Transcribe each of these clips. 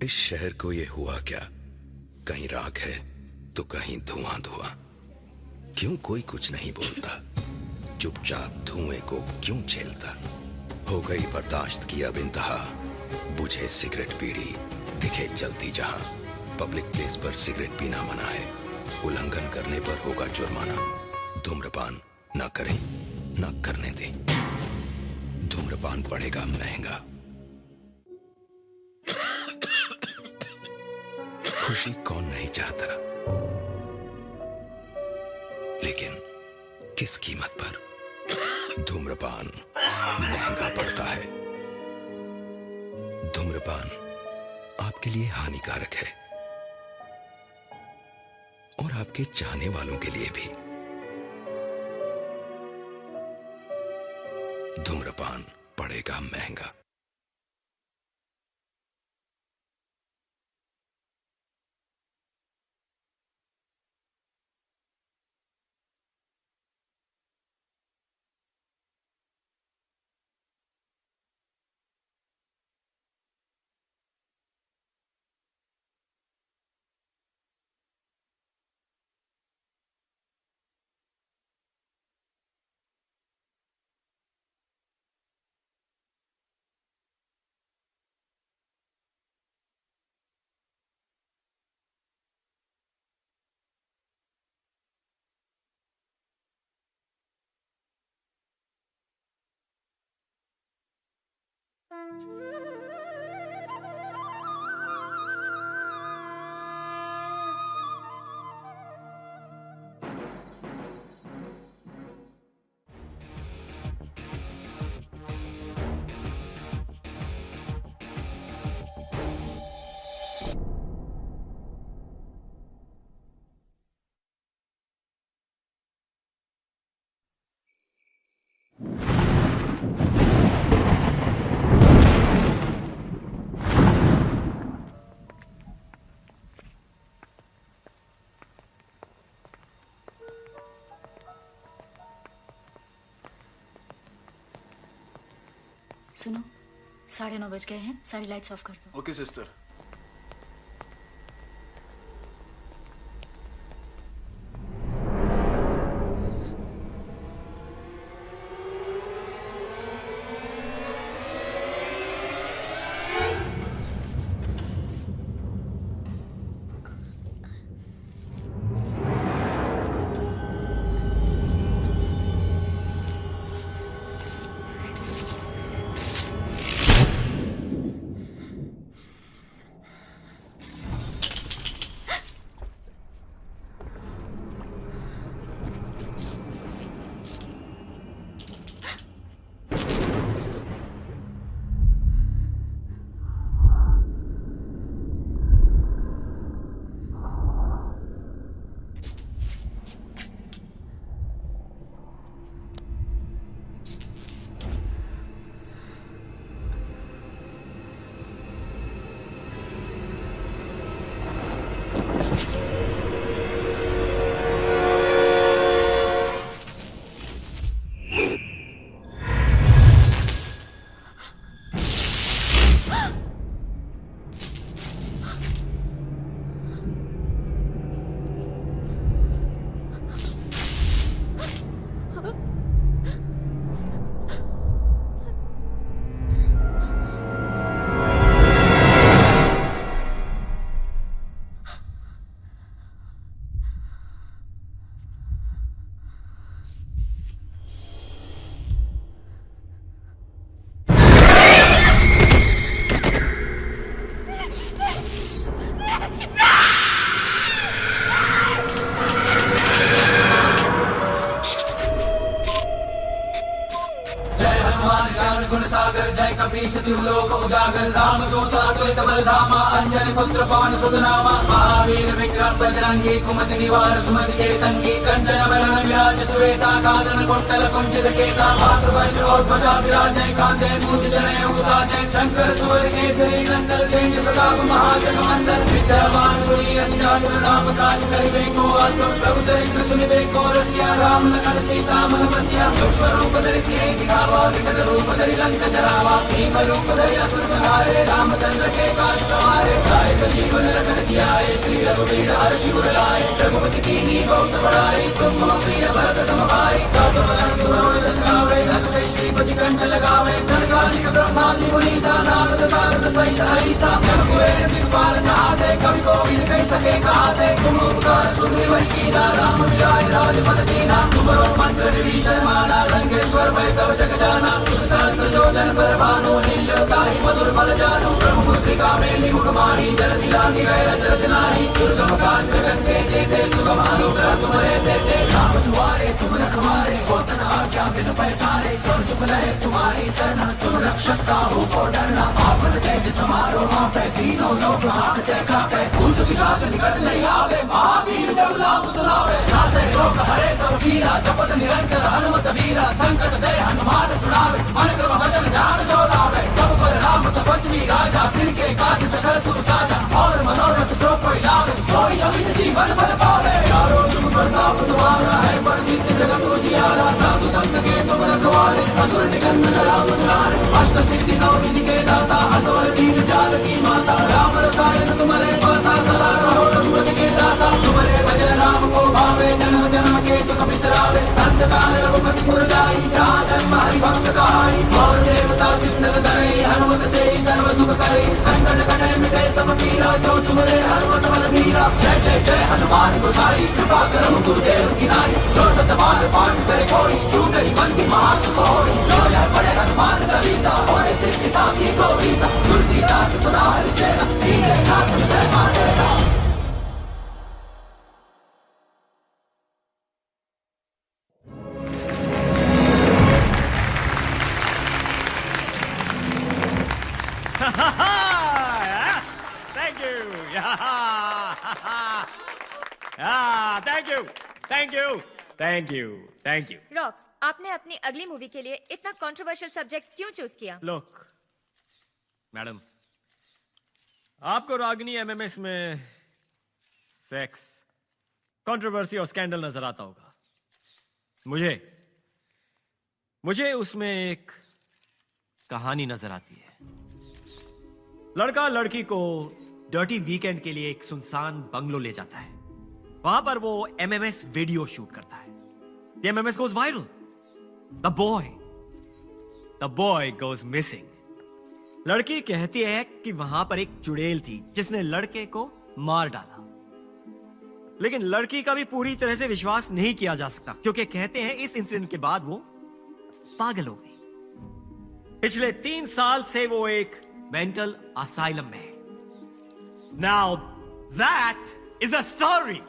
इस शहर को ये हुआ क्या? कहीं राख है तो कहीं धुआं धुआं। क्यों कोई कुछ नहीं बोलता? चुपचाप धुएं को क्यों झेलता? हो गई बर्दाश्त की अब इंतहा। बुझे सिगरेट बीड़ी दिखे जलती जहां। पब्लिक प्लेस पर सिगरेट पीना मना है। उल्लंघन करने पर होगा जुर्माना। धूम्रपान ना करें ना करने दें। धूम्रपान पड़ेगा महंगा। खुशी कौन नहीं चाहता, लेकिन किस कीमत पर? धूम्रपान महंगा पड़ता है। धूम्रपान आपके लिए हानिकारक है और आपके चाहने वालों के लिए भी। धूम्रपान पड़ेगा महंगा। सुनो, 9:30 बज गए हैं। सारी लाइट्स ऑफ कर दो। Okay sister. लोक उजागर राम दूता तुलित बलधामा अंजनी पुत्र पवन सुत नामा महावीर विक्रम बजरंगी कुमति निवार सुमति के संगी कंचन वरण विराज सुवेशा कानन कुंडल कुंचित केसा हाथ वज्र और ध्वजा विराजय कांधे मूंज जनेऊ साजय शंकर सूर्य केसरी नंदन तेज प्रताप महाजन मंडल विद्यावान गुणी अति चातुर राम काज करिबे को अतुर प्रभु चरित्र सुनिबे को रसिया राम लखन सीता मन बसिया सूक्ष्म रूप धरि सिए दिखावा विकट खग रूप धरि लंक जरावा, भीम रूप धरि असुर संहारे, रामचंद्र के काज सवारे। लाए संजीवन लखन जियाए, श्री रघुवीर हर्षि उर लाए, रघुपति कीन्ही बहुत बड़ाई, तुम मम प्रिय भरत सम भाई। सहस बदन तुमरो जस गावे, जस जय श्रीपति कंठ लगावे, सनकादिक ब्रह्मादि मुनीसा, नारद सारद सहित अहिसा। जब कुबेर दिखपाल कहाते, कवि कोविद कह सके कहाते, तुम उपकार सुग्रीव कीना, राम मिलाए राजपद दीना। तुमरो मंत्र विभीषण माना, लंकेश्वर भय सब जग जाना। सहस्त्र जोजन पर भानु, लील्योताहि मधुर फल जानु। ब्रह्म मुद्रिका मेलि मुख माहि, जलधि लांघि गए अचरज नाहि। दुर्गम काज जगत के जेते, सुगम अनुग्रह तुम्हारे देते। राम दुआरे तुम रखवारे, होतन आज्ञा बिनु पैसारे। सब सुख लहे तुम्हारी शरण, तुम रक्षक काहू को डरना। आपन तेज समारो आपे, तीनों लोक हांकते कांपे। भूत पिशाच निकट नहीं आवे, महावीर जब नाम सुनावे। नासे रोग हरे सब पीरा, जपत निरंतर हनुमत वीरा। संकट से हनुमान छुड़ावे, मन क्रम वचन ध्यान जो लावे। सब पर राम तपस्वी राजा, तिनके काज सकल तुम साजा। और मनोरथ जो कोई लावे, सोई अमित जीवन फल पावे। चारों जुग प्रताप तुम्हारा है, प्रसिद्ध जगत उजियारा। साधु संत के तुम रखवारे, असुर निकंदन राम दुलारे। अष्ट सिद्धि नौ निधि के दाता, असवर दीन जाल की माता। राम रसायन तुम्हारे पासा, सदा रहो रघुपति के दासा। तुम्हारे भजन राम को भावे, जन्म जन्म के दुख बिसरावे। अंतकाल रघुपति पुर जाई, जहाँ जन्म हरि भक्त कहाई। और देवता चित्तन धरई, हनुमत से ही सर्व सुख करई। संकट कटे मिटे सब पीरा, जो सुमरे हनुमत बल बीरा। जय जय जय हनुमान गोसाई, कृपा करहु गुरुदेव की नाई। जो सतबार पाठ करे कोई, छूटई बंदी महासुख होई। जो यह पढ़े हनुमान चालीसा, होए सिद्धि साखी गौरीसा। तुलसीदास सदा हरिचेरा, कीजे नाथ हृदय माटेरा। Thank you. रॉक्स, आपने अपनी अगली मूवी के लिए इतना कंट्रोवर्शियल सब्जेक्ट क्यों चूज किया? Look, मैडम, आपको रागिनी एमएमएस में सेक्स, कंट्रोवर्सी और स्कैंडल नजर आता होगा। मुझे उसमें एक कहानी नजर आती है। लड़का लड़की को डर्टी वीकेंड के लिए एक सुनसान बंगलो ले जाता है। वहां पर वो एमएमएस वीडियो शूट करता है। The MMS goes viral. The boy goes missing. लड़की कहती है कि वहां पर एक चुड़ैल थी जिसने लड़के को मार डाला। लेकिन लड़की का भी पूरी तरह से विश्वास नहीं किया जा सकता, क्योंकि कहते हैं इस इंसिडेंट के बाद वो पागल हो गई। पिछले 3 साल से वो एक मेंटल असाइलम में है। Now that is a story.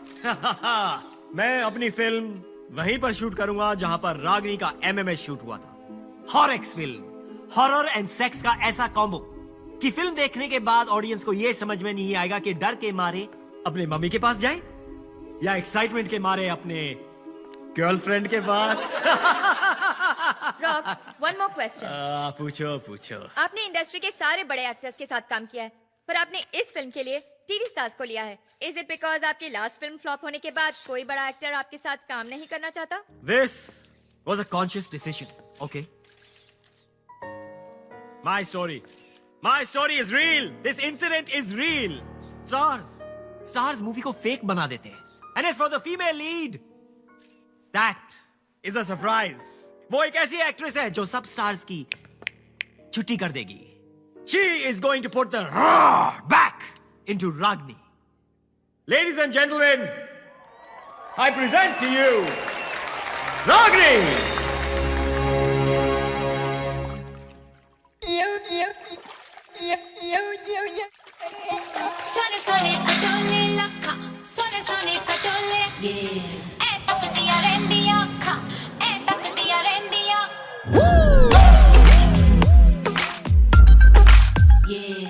मैं अपनी फिल्म वहीं पर शूट करूंगा जहां पर रागिनी का एमएमएस शूट हुआ था। हॉरेक्स फिल्म, हॉरर एंड सेक्स का ऐसा कॉम्बो कि फिल्म देखने के बाद ऑडियंस को यह समझ में नहीं आएगा कि डर के मारे अपने मम्मी के पास जाए या एक्साइटमेंट के मारे अपने गर्लफ्रेंड के पास। Rock, one more question. पूछो। आपने इंडस्ट्री के सारे बड़े एक्टर्स के साथ काम किया है, पर आपने इस फिल्म के लिए टीवी स्टार्स को लिया है। इज इट बिकॉज आपकी लास्ट फिल्म फ्लॉप होने के बाद कोई बड़ा एक्टर आपके साथ काम नहीं करना चाहता? This was a conscious decision, okay? My story is real. This incident is real. Stars movie को फेक बना देते हैं. And as for the female lead, that is a surprise. वो एक ऐसी एक्ट्रेस है जो सब स्टार्स की छुट्टी कर देगी. She is going to put the back into Ragini. Ladies and gentlemen, I present to you Ragini. Sone patole lakha, sone patole, yeah. Tak diya rendiya kha, tak diya rendiya. Yeah.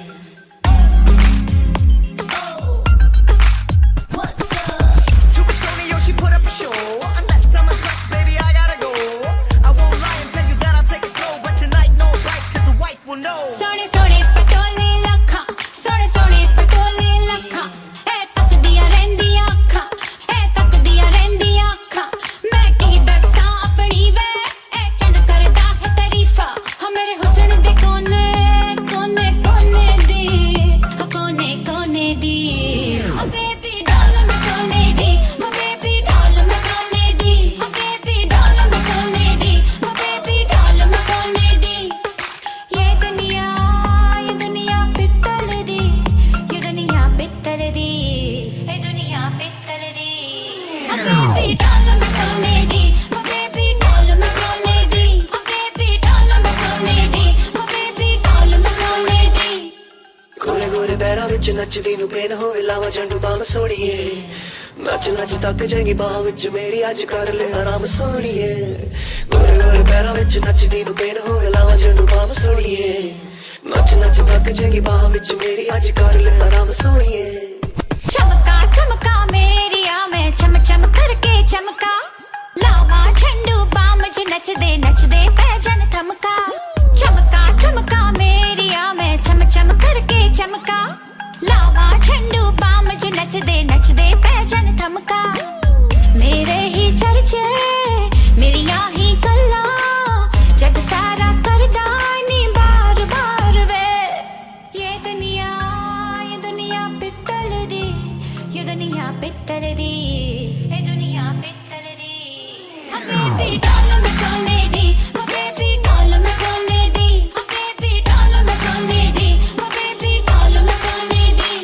What's up? Super Sony, yo, she put up a show. Unless I'm impressed, baby, I gotta go. नचदी नू pen होवे लावा झंडू balm सोड़िए नच नच तक जाएगी बाह विच मेरी अज कर ले आराम सोड़िए गोरे गोरे पैरां विच नचदी नू पेन होवे लावा झंडू बाम सोड़िए नच नच तक जाएगी बाह विच मेरी अज कर ले आराम सोड़िए चमका चमका मेरिया मैं चम चम करके चमका लावा झंडू बाम च नचदे पैजन थमका चमका चमका मेरिया मैं चम चम करके चमका लावा झंडू बाम च नचदे पैजन थमका मेरे ही चर्चे मेरिया ही गल्ला जग सारा करदा नी बार बार वे ये दुनिया पित्तल दी ये दुनिया पित्तल दी ये दुनिया पित्तल दी बेबी डॉल में सोने दी बेबी डॉल में सोने दी बेबी डॉल में सोने दी बेबी डॉल में सोने दी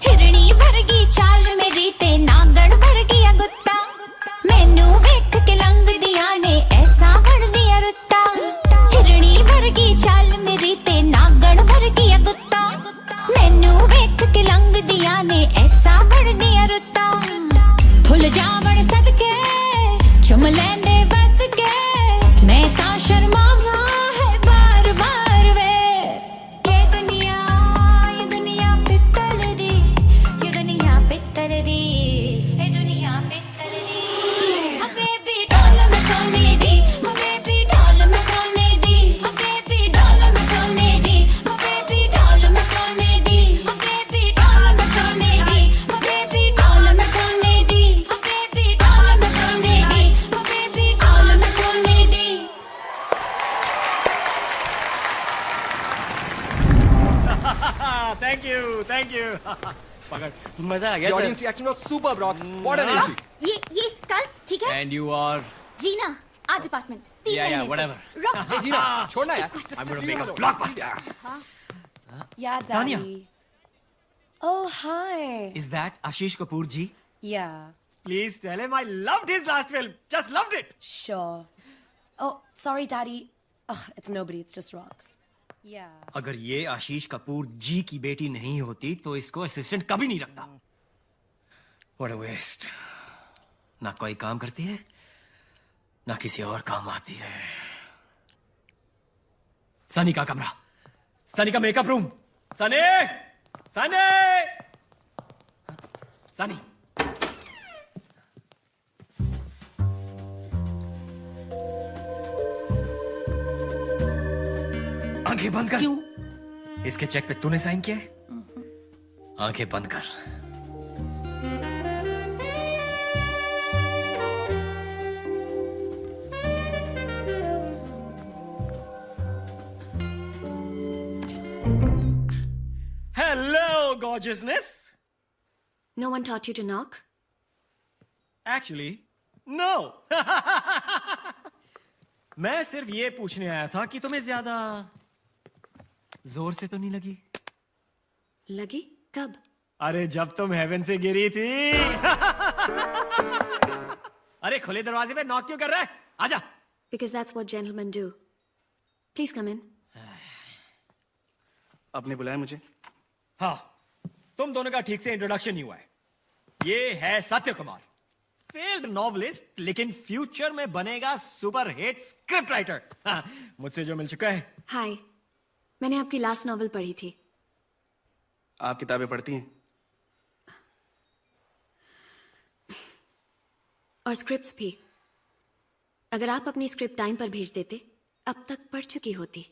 हिरणी वर्गी चाल मेरी ते नागण वर्गी गुत्ता मैनू वेख के लंघ दिया ने ऐसा बढ़ दिया रुत्ता हिरणी वर्गी चाल मेरी ते नागण वर्गी गुत्ता मैनू वेख के लंघ दिया ने ऐसा बढ़ दिया रुत्ता फुल जावण सदके चुम लेंदे बद के मैं ता शर्मावा है बार बार वे ये दुनिया पित्तल दी ये दुनिया पित्तल दी ये दुनिया पित्तल दी बेबी डॉल में सोने दी बेबी डॉल में सोने दी बेबी डॉल में सोने दी बेबी डॉल में सोने दी बेबी डॉल में सोने दी बेबी डॉल में सोने दी बेबी डॉल में सोने दी बेबी डॉल में सोने दी थैंक यू पकड़ मजा आ गया audience reaction was super rocks what an energy ये स्कल ठीक है एंड यू आर जीना आज अपार्टमेंट 3 Yeah, महीने से। whatever. Rocks. ए जीना छोड़ना यार I'm gonna make a blockbuster. Yeah, Tanya. Daddy. Oh, hi. Is that Ashish Kapoor ji? Yeah, Please tell him I loved his last film. Just loved it. sure. Oh, sorry, Daddy. Ugh, it's nobody, it's just rocks. Yeah. अगर ये आशीष कपूर जी की बेटी नहीं होती तो इसको assistant कभी नहीं रखता. What a waste. ना कोई काम करती है ना किसी और काम आती है. सनी का कमरा, सनी का मेकअप रूम. सनी, सनी, सनी. आंखें बंद कर. क्यों? इसके चेक पे तूने साइन किया है? आंखें बंद कर. Hello, gorgeousness. No one taught you to knock? Actually, no. मैं सिर्फ ये पूछने आया था कि तुम्हें ज्यादा जोर से तो नहीं लगी? लगी? कब? अरे जब तुम हेवन से गिरी थी. अरे खुले दरवाजे पे नॉक क्यों कर रहा है? आजा. Because that's what gentlemen do. Please come in. आपने बुलाया मुझे? हाँ, तुम दोनों का ठीक से इंट्रोडक्शन नहीं हुआ है. ये है सत्य कुमार, फेल्ड नॉवलिस्ट, लेकिन फ्यूचर में बनेगा सुपर हिट स्क्रिप्ट राइटर. हाँ, मुझसे जो मिल चुका है. हाय, मैंने आपकी लास्ट नॉवल पढ़ी थी. आप किताबें पढ़ती हैं? और स्क्रिप्ट्स भी. अगर आप अपनी स्क्रिप्ट टाइम पर भेज देते, अब तक पढ़ चुकी होती.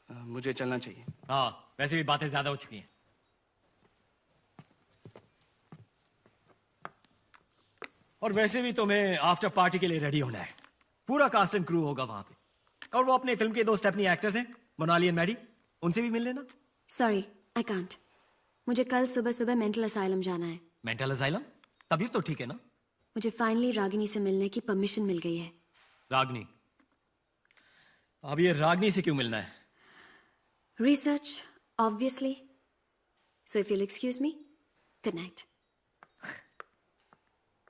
मुझे चलना चाहिए. हाँ, वैसे भी बातें ज्यादा हो चुकी हैं. और वैसे भी तुम्हें आफ्टर पार्टी के लिए रेडी होना है. पूरा कास्ट एंड क्रू होगा वहां पे. और वो अपने फिल्म के 2 स्टेपनी एक्टर्स हैं, मोनाली एंड मैडी. उनसे भी मिल लेना. Sorry, I can't. मुझे कल सुबह सुबह मेंटल असाइलम जाना है. Mental asylum? तभी तो ठीक है ना. मुझे फाइनली रागिनी से मिलने की परमिशन मिल गई है. रागनी? अब ये रागनी से क्यों मिलना है? Research, obviously. So if you'll excuse me, good night.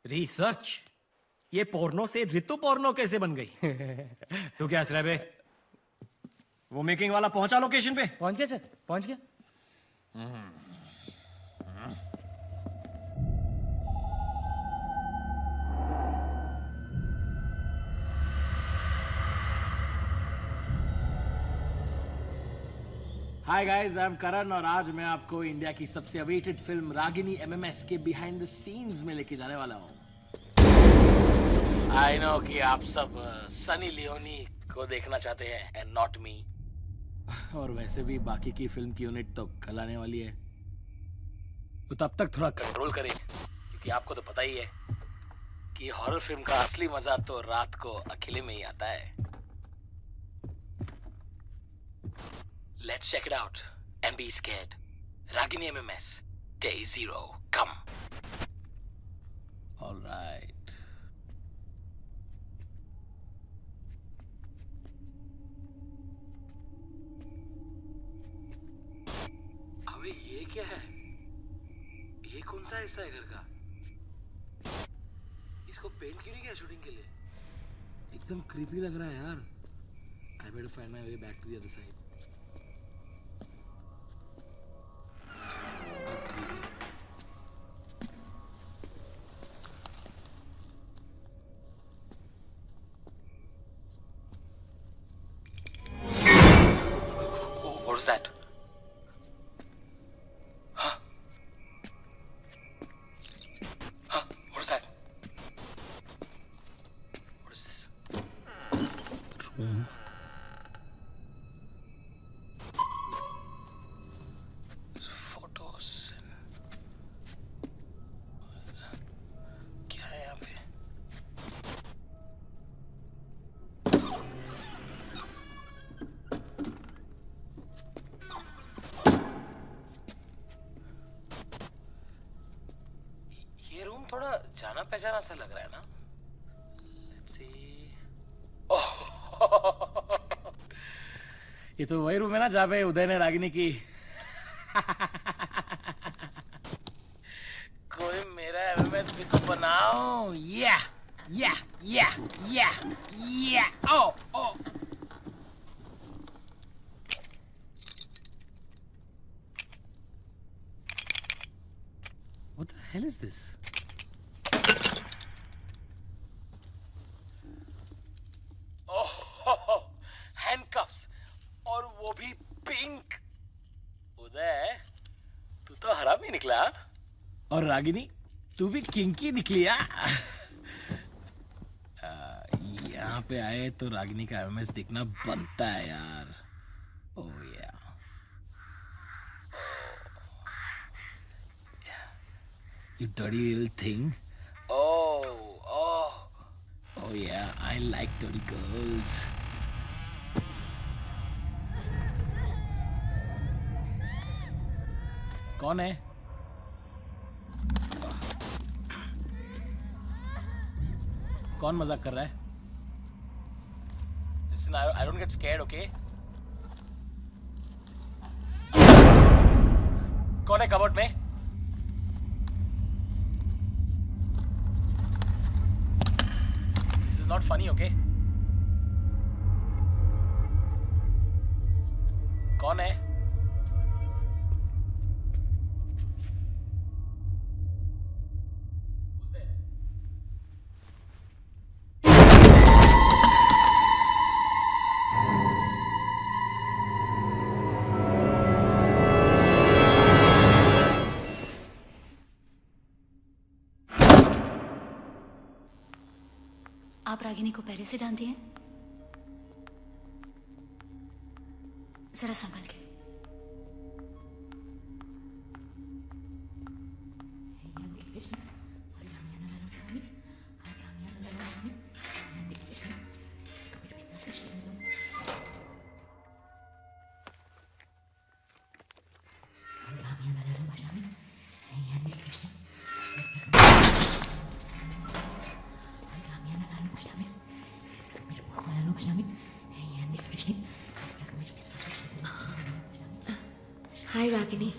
Research? ये पोर्नो से ऋतु पोर्नो कैसे बन गई? तू क्या हंस रहा है बे? वो मेकिंग वाला पहुंचा लोकेशन पे? पहुंच गया सर, पहुंच गया। हाय गाइस, आई एम करण और आज मैं आपको इंडिया की सबसे अवेटेड फिल्म रागिनी एमएमएस के बिहाइंड द सीन्स में लेके जाने वाला हूँ। आई नो कि आप सब सनी लियोनी को देखना चाहते हैं एंड नॉट मी। और वैसे भी बाकी की फिल्म की यूनिट तो कल आने वाली है, तो तब तक थोड़ा कंट्रोल करें, क्योंकि आपको तो पता ही है कि हॉरर फिल्म का असली मजा तो रात को अकेले में ही आता है। Let's check it out and be scared. Ragini MMS, Day 0, come. All right. अबे ये क्या है? ये कौन सा हिस्सा है घर का? इसको पेंट क्यों नहीं किया शूटिंग के लिए? एकदम क्रीपी लग रहा है यार। I better find my way back to the other side. What is that? Huh? Huh? What is that? What is this? Room. Photos. क्या है यहाँ पे? थोड़ा जाना पहचाना सा लग रहा है ना? Let's see. ये तो वही रूम है ना जहाँ पे उदय ने रागिनी की कोई मेरा एमएमएस भी तो बनाओ। या या या या या ओ ओ What the hell is this? Handcuffs, और वो भी पिंक। उदय, तू तो हरामी निकला। और रागिनी, तू भी किंकी निकली। यहाँ पे आए तो रागिनी का एमएमएस देखना बनता है यार। ओह या, you dirty little thing. Oh yeah, I like dirty girls. कौन है? कौन मजाक कर रहा है? Listen, I don't get scared, okay? कौन है कबर्ड में? This is not funny, okay? कौन है? आप रागिनी को पहले से जानती हैं? जरा संभल के। Hi, Ragini.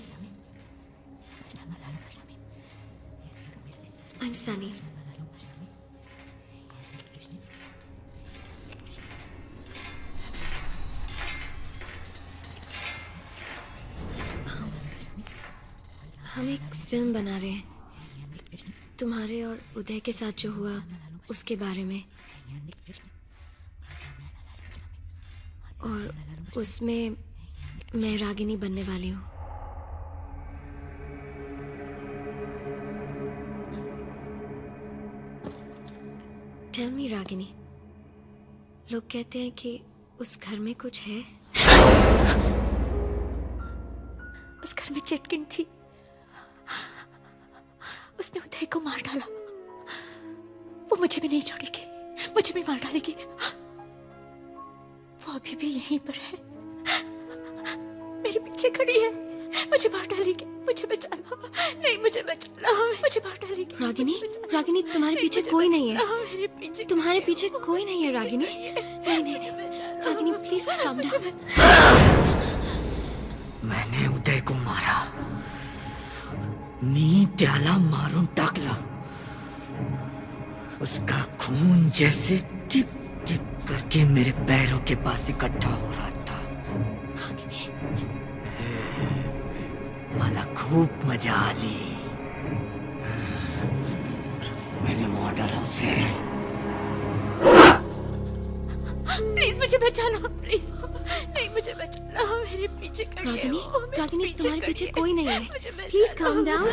I'm Sunny. हम एक फिल्म बना रहे हैं तुम्हारे और उदय के साथ जो हुआ उसके बारे में, और उसमें मैं रागिनी बनने वाली हूँ। टेल मी रागिनी, लोग कहते हैं कि उस घर में कुछ है। उस घर में चिटकिन थी, उसने उदय को मार डाला। वो मुझे भी नहीं छोड़ेगी, मुझे भी मार डालेगी। वो अभी भी यहीं पर है, मेरे पीछे खड़ी है, मुझे मार डालेगी। मुझे बचा लो, नहीं मुझे बचा लो, मुझे मार डालेगी। रागिनी, रागिनी तुम्हारे पीछे कोई नहीं है, तुम्हारे पीछे कोई नहीं है रागिनी। नहीं नहीं रागिनी प्लीज काम डाउन। मैंने उदय को मारा, मी त्याला मारून टाकला। उसका खून जैसे टिप टिप करके मेरे पैरों के पास इकट्ठा हो रहा था। मला खूप मजा आली। मैंने मार डाला उसे। प्लीज मुझे बचा लो, प्लीज नहीं मुझे बचा लो, मेरे पीछे खड़ी है। रागिनी, रागिनी तुम्हारे पीछे कोई नहीं है, please calm down.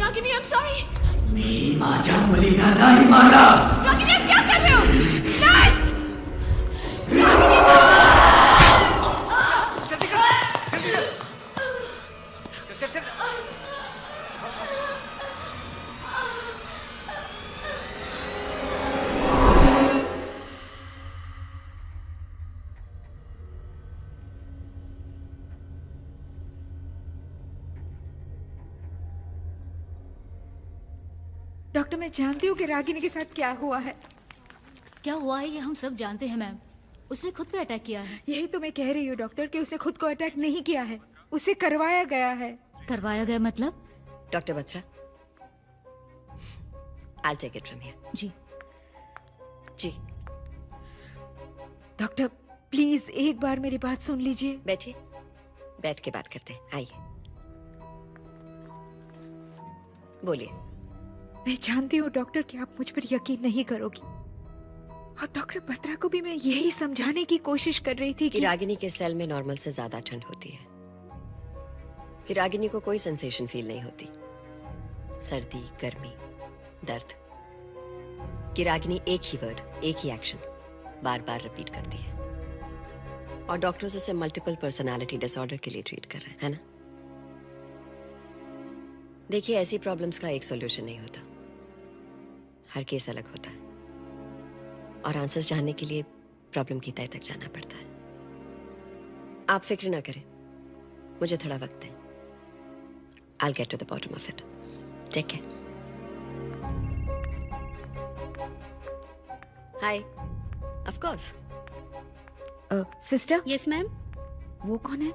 Ragini, I'm sorry. मी माझ्या मुलीला नाही मारला। रागिनी, आप क्या कर रहे हो? नर्स! डॉक्टर, मैं जानती हूँ कि रागिनी के साथ क्या हुआ है। क्या हुआ है ये हम सब जानते हैं मैम। उसने खुद पे अटैक किया है। यही तो मैं कह रही हूँ डॉक्टर कि उसने खुद को अटैक नहीं किया है, उसे करवाया गया है। करवाया गया मतलब? Doctor Batra, I'll take it from here. जी जी। डॉक्टर प्लीज एक बार मेरी बात सुन लीजिए। बैठिए, बैठ के बात करते हैं, आइए बोलिए। मैं जानती हूँ डॉक्टर कि आप मुझ पर यकीन नहीं करोगी, और डॉक्टर बत्रा को भी मैं यही समझाने की कोशिश कर रही थी कि रागिनी के सेल में नॉर्मल से ज्यादा ठंड होती है, कि रागिनी को कोई सेंसेशन फील नहीं होती, सर्दी, गर्मी, दर्द, कि रागिनी एक ही वर्ड, एक ही एक्शन बार बार रिपीट करती है, और डॉक्टर्स उसे मल्टीपल पर्सनालिटी डिसऑर्डर के लिए ट्रीट कर रहे हैं, है ना? देखिए, ऐसी प्रॉब्लम्स का एक सॉल्यूशन नहीं होता, हर केस अलग होता है, और आंसर्स जानने के लिए प्रॉब्लम की तह तक जाना पड़ता है। आप फिक्र ना करें, मुझे थोड़ा वक्त है। I'll get to the bottom of it. Take care. Hi. Of course. Sister? Yes ma'am. वो कौन है?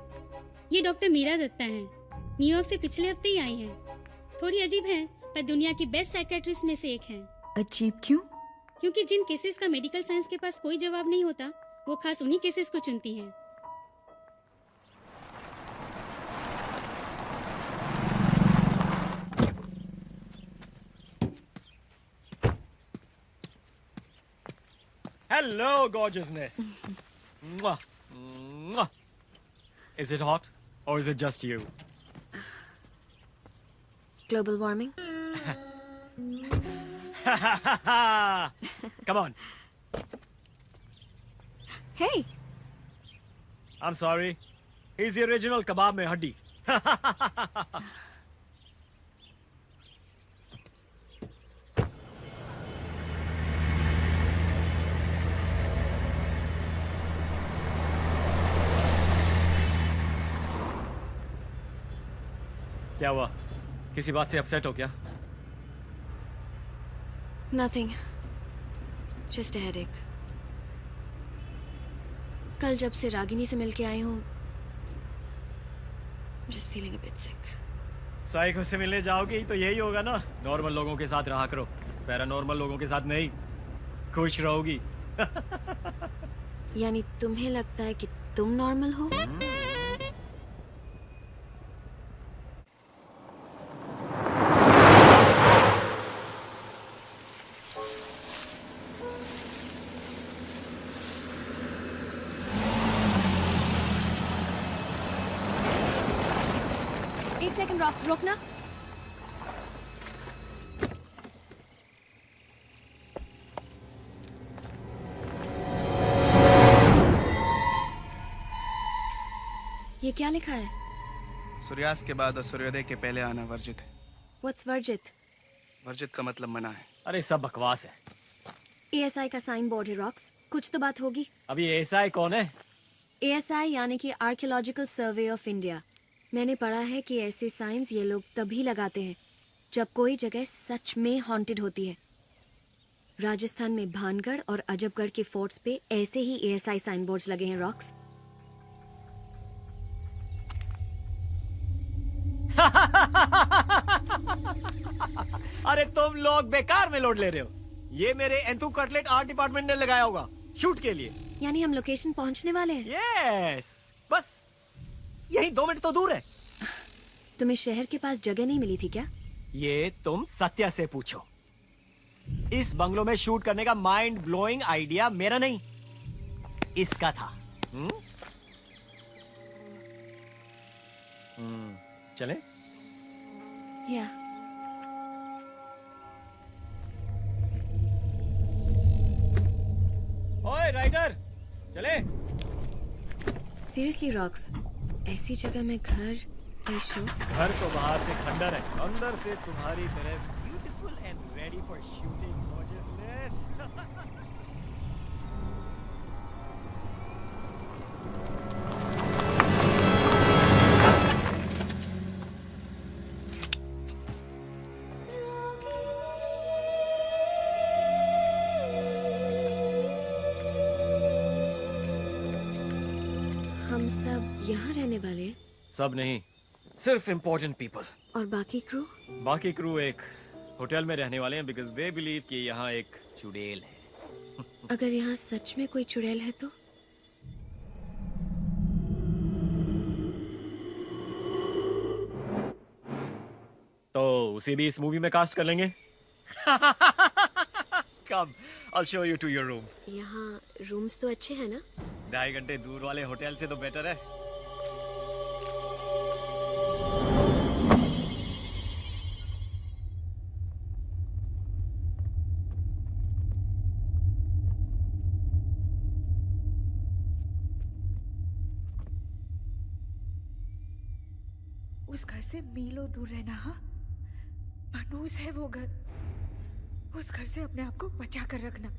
ये डॉक्टर मीरा दत्ता हैं। न्यूयॉर्क से पिछले हफ्ते ही आई हैं। थोड़ी अजीब हैं, पर दुनिया की बेस्ट साइकियाट्रिस्ट में से एक हैं। अजीब क्यों? क्योंकि जिन केसेस का मेडिकल साइंस के पास कोई जवाब नहीं होता, वो खास उन्हीं केसेस को चुनती हैं। Hello, gorgeousness. Mwah. Mwah. Is it hot or is it just you? Global warming? Come on. Hey. I'm sorry. He's the original kebab mein haddi. क्या हुआ? किसी बात से अपसेट हो क्या? Nothing. Just a headache. कल जब से रागिनी से मिलके आई हूँ, just feeling a bit sick. Psycho से मिलने जाओगी तो यही होगा ना, नॉर्मल लोगों के साथ रहा करो, पैरानॉर्मल लोगों के साथ नहीं। खुश रहोगी। यानी तुम्हें लगता है कि तुम नॉर्मल हो? एक सेकंड रॉक्स, रोकना। ये क्या लिखा है? सूर्यास्त के बाद और सूर्योदय के पहले आना वर्जित है। What's वर्जित? वर्जित का मतलब मना है। अरे सब बकवास है। ASI का साइन बोर्ड है रॉक्स, कुछ तो बात होगी। अभी ASI कौन है? ASI यानी कि आर्कियोलॉजिकल सर्वे ऑफ इंडिया। मैंने पढ़ा है कि ऐसे साइंस ये लोग तभी लगाते हैं जब कोई जगह सच में हॉन्टेड होती है। राजस्थान में भानगढ़ और अजबगढ़ के फोर्ट्स पे ऐसे ही ASI साइन बोर्ड्स लगे हैं रॉक्स। अरे तुम लोग बेकार में लोड ले रहे हो। ये मेरे एंथू कटलेट आर्ट डिपार्टमेंट ने लगाया होगा शूट के लिए। यानी हम लोकेशन पहुंचने वाले हैं? यस, बस यही 2 मिनट तो दूर है। तुम्हें शहर के पास जगह नहीं मिली थी क्या? ये तुम सत्या से पूछो। इस बंगलो में शूट करने का माइंड ब्लोइंग आइडिया मेरा नहीं, इसका था। चले? या। ओए राइटर, चले? सीरियसली रॉक्स, ऐसी जगह में घर, शो? घर तो बाहर से खंडर है, अंदर से तुम्हारी तरह beautiful and ready for shooting gorgeousness. हम सब यहाँ रहने वाले हैं? सब नहीं, सिर्फ इम्पोर्टेंट पीपल। और बाकी क्रू? बाकी क्रू एक होटल में रहने वाले हैं बिकॉज दे बिलीव कि यहाँ एक चुड़ैल है। अगर यहाँ सच में कोई चुड़ैल है तो? उसे भी इस मूवी में कास्ट कर लेंगे। कम, I'll show you to your room। यहाँ रूम्स तो अच्छे हैं ना? 2.5 घंटे दूर वाले होटल से तो बेटर है। उस घर से मीलों दूर रहना। हाँ, मनूस है वो घर। उस घर से अपने आप को बचा कर रखना।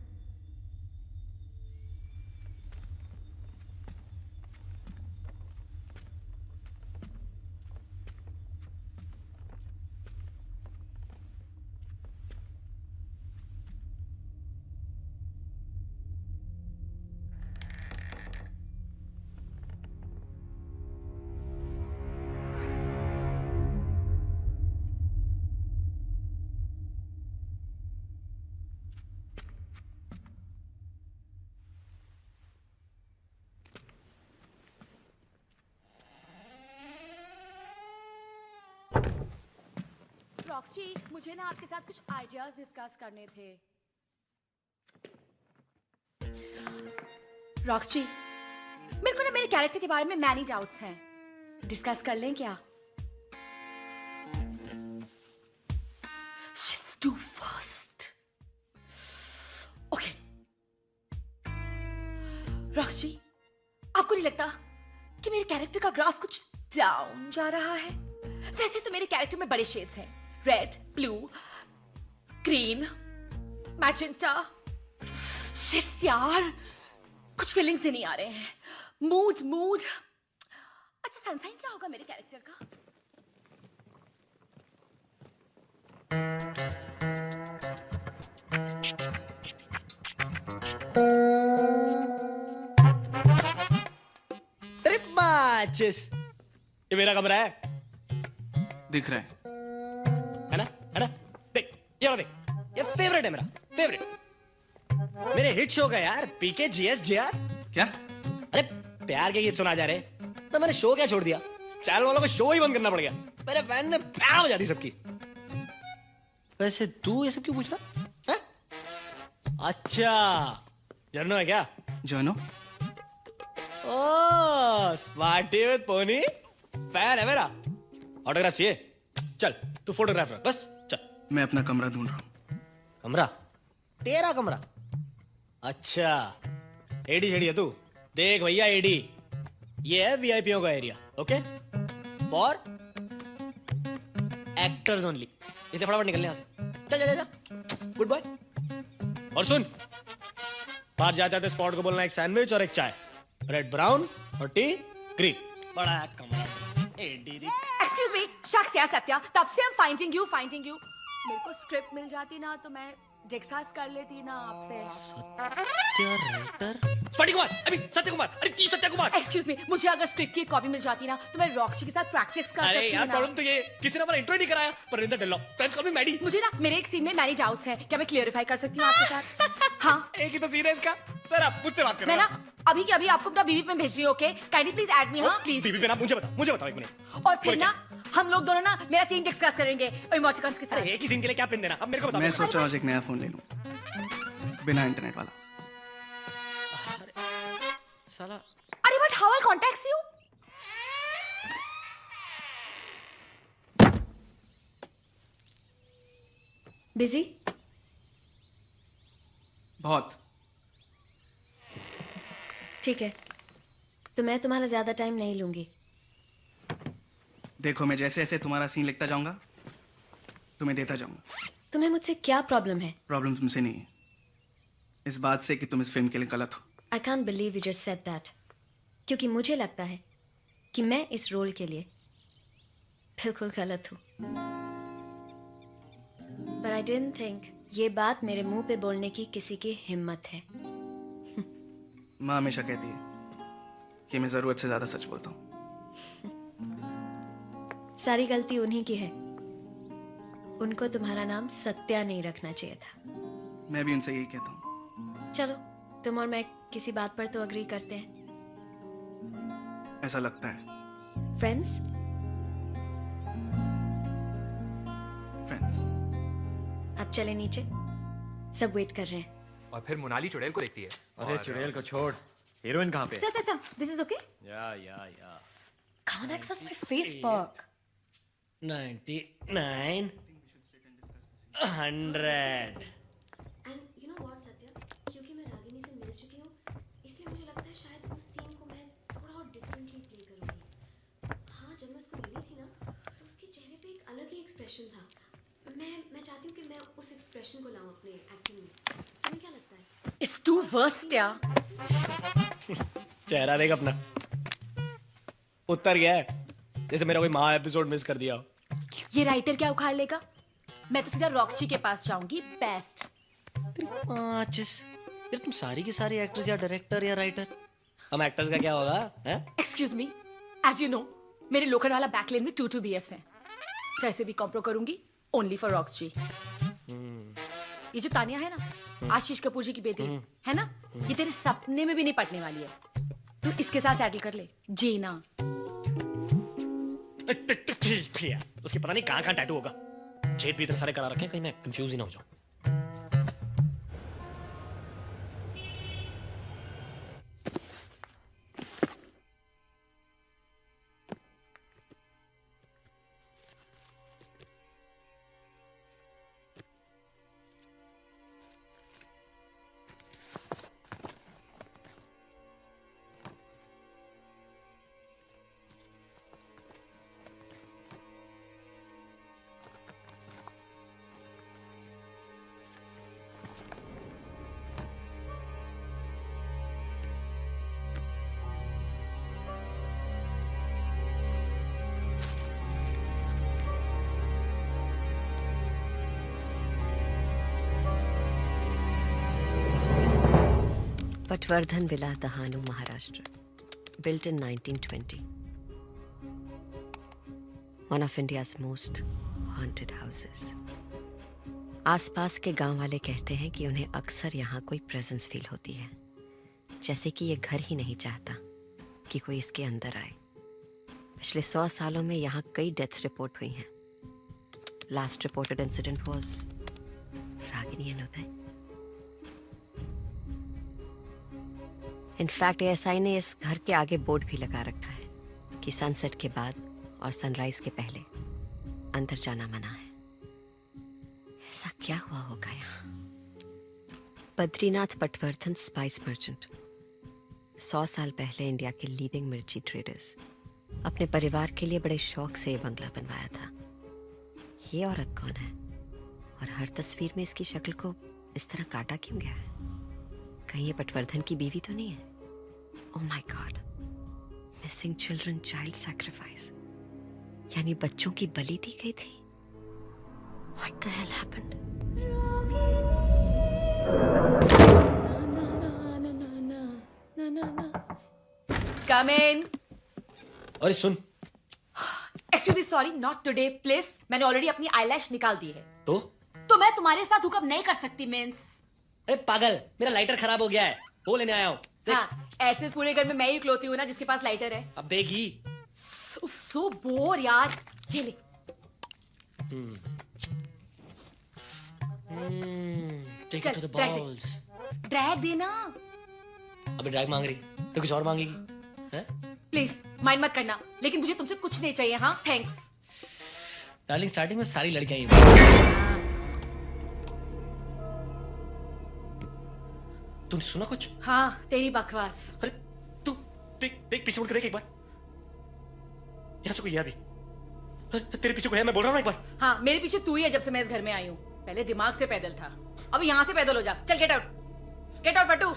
रॉक्सी, मुझे ना आपके साथ कुछ आइडियाज डिस्कस करने थे। रॉक्सी, मेरे को ना मेरे कैरेक्टर के बारे में मैनी डाउट्स हैं। डिस्कस कर लें क्या? Let's do first. Okay. Roxy, आपको नहीं लगता कि मेरे कैरेक्टर का ग्राफ कुछ डाउन जा रहा है? वैसे तो मेरे कैरेक्टर में बड़े शेड्स हैं, red, blue, green, magenta. Sheets यार, कुछ फीलिंग्स ही नहीं आ रहे हैं। मूड। अच्छा, सनसाइन क्या होगा मेरे कैरेक्टर का? मैचेस। ये मेरा कमरा है। दिख रहा है। है ना? देख ये वाला देख, ये फेवरेट है मेरा, फेवरेट मेरे हिट शो का यार, पीके जीएस जेआर। क्या? अरे प्यार के गीत सुना जा रहे, तो मैंने शो क्या छोड़ दिया, चैनल वालों को शो ही बंद करना पड़ गया। मेरे फैन ने प्यार बजा दी सबकी। वैसे तू ये सब क्यों पूछ रहा है? अच्छा जर्नो है क्या? जर्नो? ओह स्मार्टी विद पोनी, फैन है मेरा। ऑटोग्राफ चाहिए? चल तू फोटोग्राफर बस चल। मैं अपना कमरा ढूंढ रहा हूँ। कमरा? तेरा कमरा? अच्छा एडी शेडी है तू? देख भैया एडी, ये है वीआईपीओ का area, okay, for actors only, इसलिए फटाफट निकलने यहाँ से। चल जा जा, गुड बाय। और सुन, बाहर जाते थे स्पॉट को बोलना एक सैंडविच और एक चाय, रेड ब्राउन और टी ग्रीन। बड़ा कमरा एडी। एक्सक्यूज मी, शख्स या सत्या, तब से हम फाइंडिंग यू। मेरे को स्क्रिप्ट मिल जाती ना तो मैं डिस्कस कर लेती ना आपसे। सत्य कुमार, अभी सत्य कुमार, अरे की सत्य कुमार? एक्सक्यूज मी, मुझे अगर स्क्रिप्ट की कॉपी मिल जाती ना तो मैं रॉक्सी के साथ प्रैक्टिस कर सकती अरे यार ना। प्रॉब्लम तो ये, किसी ने हमारा इंट्रो नहीं कराया। Parinder Dhillon, friends call me Maddy. मुझे ना मेरे एक सीन में मैनी डाउट्स हैं, क्या मैं क्लियरिफाई कर सकती हूँ आपके साथ? हाँ एक ही तो सीन है इसका। सर आप मुझसे बात करो। मैं ना अभी के अभी आपको अपना बीवी पे भेज रही हूँ, okay? Kindly please add me. हाँ प्लीज। बीवी पे ना, मुझे बताओ एक मिनट। और फिर ना हम लोग दोनों ना मेरा सीन डिस्कस करेंगे इमोटिकॉन्स के साथ। एक ही सीन के लिए क्या पिन देना, अब मेरे को बताओ। मैं सोच रहा हूँ आज एक नया फोन ले लूं, बिना इंटरनेट वाला। साला अरे but how eye contact you? Busy? बहुत। ठीक है, तो मैं तुम्हारा ज्यादा टाइम नहीं लूंगी। देखो मैं जैसे जैसे तुम्हारा सीन लिखता जाऊंगा तुम्हें देता जाऊंगा। तुम्हें मुझसे क्या प्रॉब्लम है? प्रॉब्लम तुमसे नहीं है, इस बात से कि तुम इस फिल्म के लिए गलत हो। I can't believe you just said that, क्योंकि मुझे लगता है कि मैं इस रोल के लिए बिल्कुल गलत हूँ। पर आई डिडंट थिंक ये बात मेरे मुंह पे बोलने की किसी की हिम्मत है। माँ हमेशा कहती है कि मैं जरूरत से ज्यादा सच बोलता हूँ। सारी गलती उन्हीं की है, उनको तुम्हारा नाम सत्या नहीं रखना चाहिए था। मैं भी उनसे यही कहता हूँ। चलो तुम और मैं किसी बात पर तो अग्री करते हैं। ऐसा लगता है। फ्रेंड्स? फ्रेंड्स। अब चले नीचे, सब वेट कर रहे हैं। और फिर मोनाली चुड़ैल को देखती है। अरे चुड़ैल को छोड़, हीरोइन कहाँ पे? Sir, this is okay? या Can't access my Facebook. 99 100। And you know what Satya, क्योंकि मैं रागिनी से मिल चुकी हूँ, इसलिए मुझे लगता है शायद उस सीन को मैं थोड़ा और डिफरेंटली प्ले करूँगी। हाँ, जब मैं उसको मिली थी ना, तो उसके चेहरे पे एक अलग ही एक्सप्रेशन था। मैं चाहती हूँ कि मैं उस एक्सप्रेशन को लाऊं अपने एक्टिंग में। तुम्हें क्या लगता है? It's too worst यार। चेहरा देख अपना, उतर गया है जैसे मेरा कोई महा एपिसोड मिस कर दिया हो। ये राइटर क्या उखाड़ लेगा? मैं तो सीधा रॉक्सी के पास जाऊंगी। बेस्ट। फिर तुम सारी की सारी एक्ट्रेस या डायरेक्टर या राइटर, हम एक्टर्स का क्या होगा? Excuse me, as you know मेरे लोकल वाला बैकलेन में 2 BFs हैं। कैसे भी कॉम्प्रो करूंगी ओनली फॉर रॉक्सी। ये जो तानिया है ना, आशीष कपूर जी की बेटी है ना, ये तेरे सपने में भी नहीं पटने वाली है। तू इसके साथ सेटल कर ले, जीना। उसके पता नहीं कहाँ टैटू होगा, छेद भी इतने सारे करा रखे हैं, कहीं मैं कंफ्यूज ही ना हो जाऊं। Patwardhan Villa, Dahanu, Maharashtra. Built in 1920. One of India's most haunted houses. आसपास के गांव वाले कहते हैं कि उन्हें अक्सर यहाँ कोई प्रेजेंस फील होती है, जैसे कि ये घर ही नहीं चाहता कि कोई इसके अंदर आए। पिछले 100 सालों में यहाँ कई डेथ्स रिपोर्ट हुई हैं। Last reported incident was Ragini and Uday. In fact ASI ने इस घर के आगे बोर्ड भी लगा रखा है कि सनसेट के बाद और सनराइज के पहले अंदर जाना मना है। ऐसा क्या हुआ होगा यहाँ? बद्रीनाथ पटवर्धन स्पाइस मर्चेंट 100 साल पहले इंडिया के लीडिंग मिर्ची ट्रेडर्स अपने परिवार के लिए बड़े शौक से ये बंगला बनवाया था। ये औरत कौन है और हर तस्वीर में इसकी शक्ल को इस तरह काटा क्यों गया है? कहीं ये पटवर्धन की बीवी तो नहीं है? Oh my God, missing children child sacrifice, यानी बच्चों की बलि दी गई थी। What the hell happened? Come in. अरे सुन, Excuse me, sorry, not today, please. मैंने ऑलरेडी अपनी आईलैश निकाल दी है। तो मैं तुम्हारे साथ हुकअप नहीं कर सकती मीन्स। अरे पागल, मेरा लाइटर खराब हो गया है, वो लेने आया हूँ। हाँ, ऐसे पूरे घर में मैं ही इकलौती हूँ ना जिसके पास लाइटर है। अब देखी। सो बोर यार, ये ले। Take it to the balls. Drag देना। अबे ड्रैग मांग रही तो कुछ और मांगेगी हैं? प्लीज माइंड मत करना, लेकिन मुझे तुमसे कुछ नहीं चाहिए। हाँ थैंक्स। डार्लिंग, स्टार्टिंग में सारी लड़कियां ही तूने सुना कुछ? हाँ, तेरी बकवास। अरे तू देख पीछे मुड़ के देख एक बार, यहाँ से कोई है अभी? तेरे पीछे कोई है, मैं बोल रहा हूँ एक बार। हाँ, मेरे पीछे तू ही है जब से मैं इस घर में आई हूँ। पहले दिमाग से पैदल था, अब यहाँ से पैदल हो जा। चल गेट आउट फटू,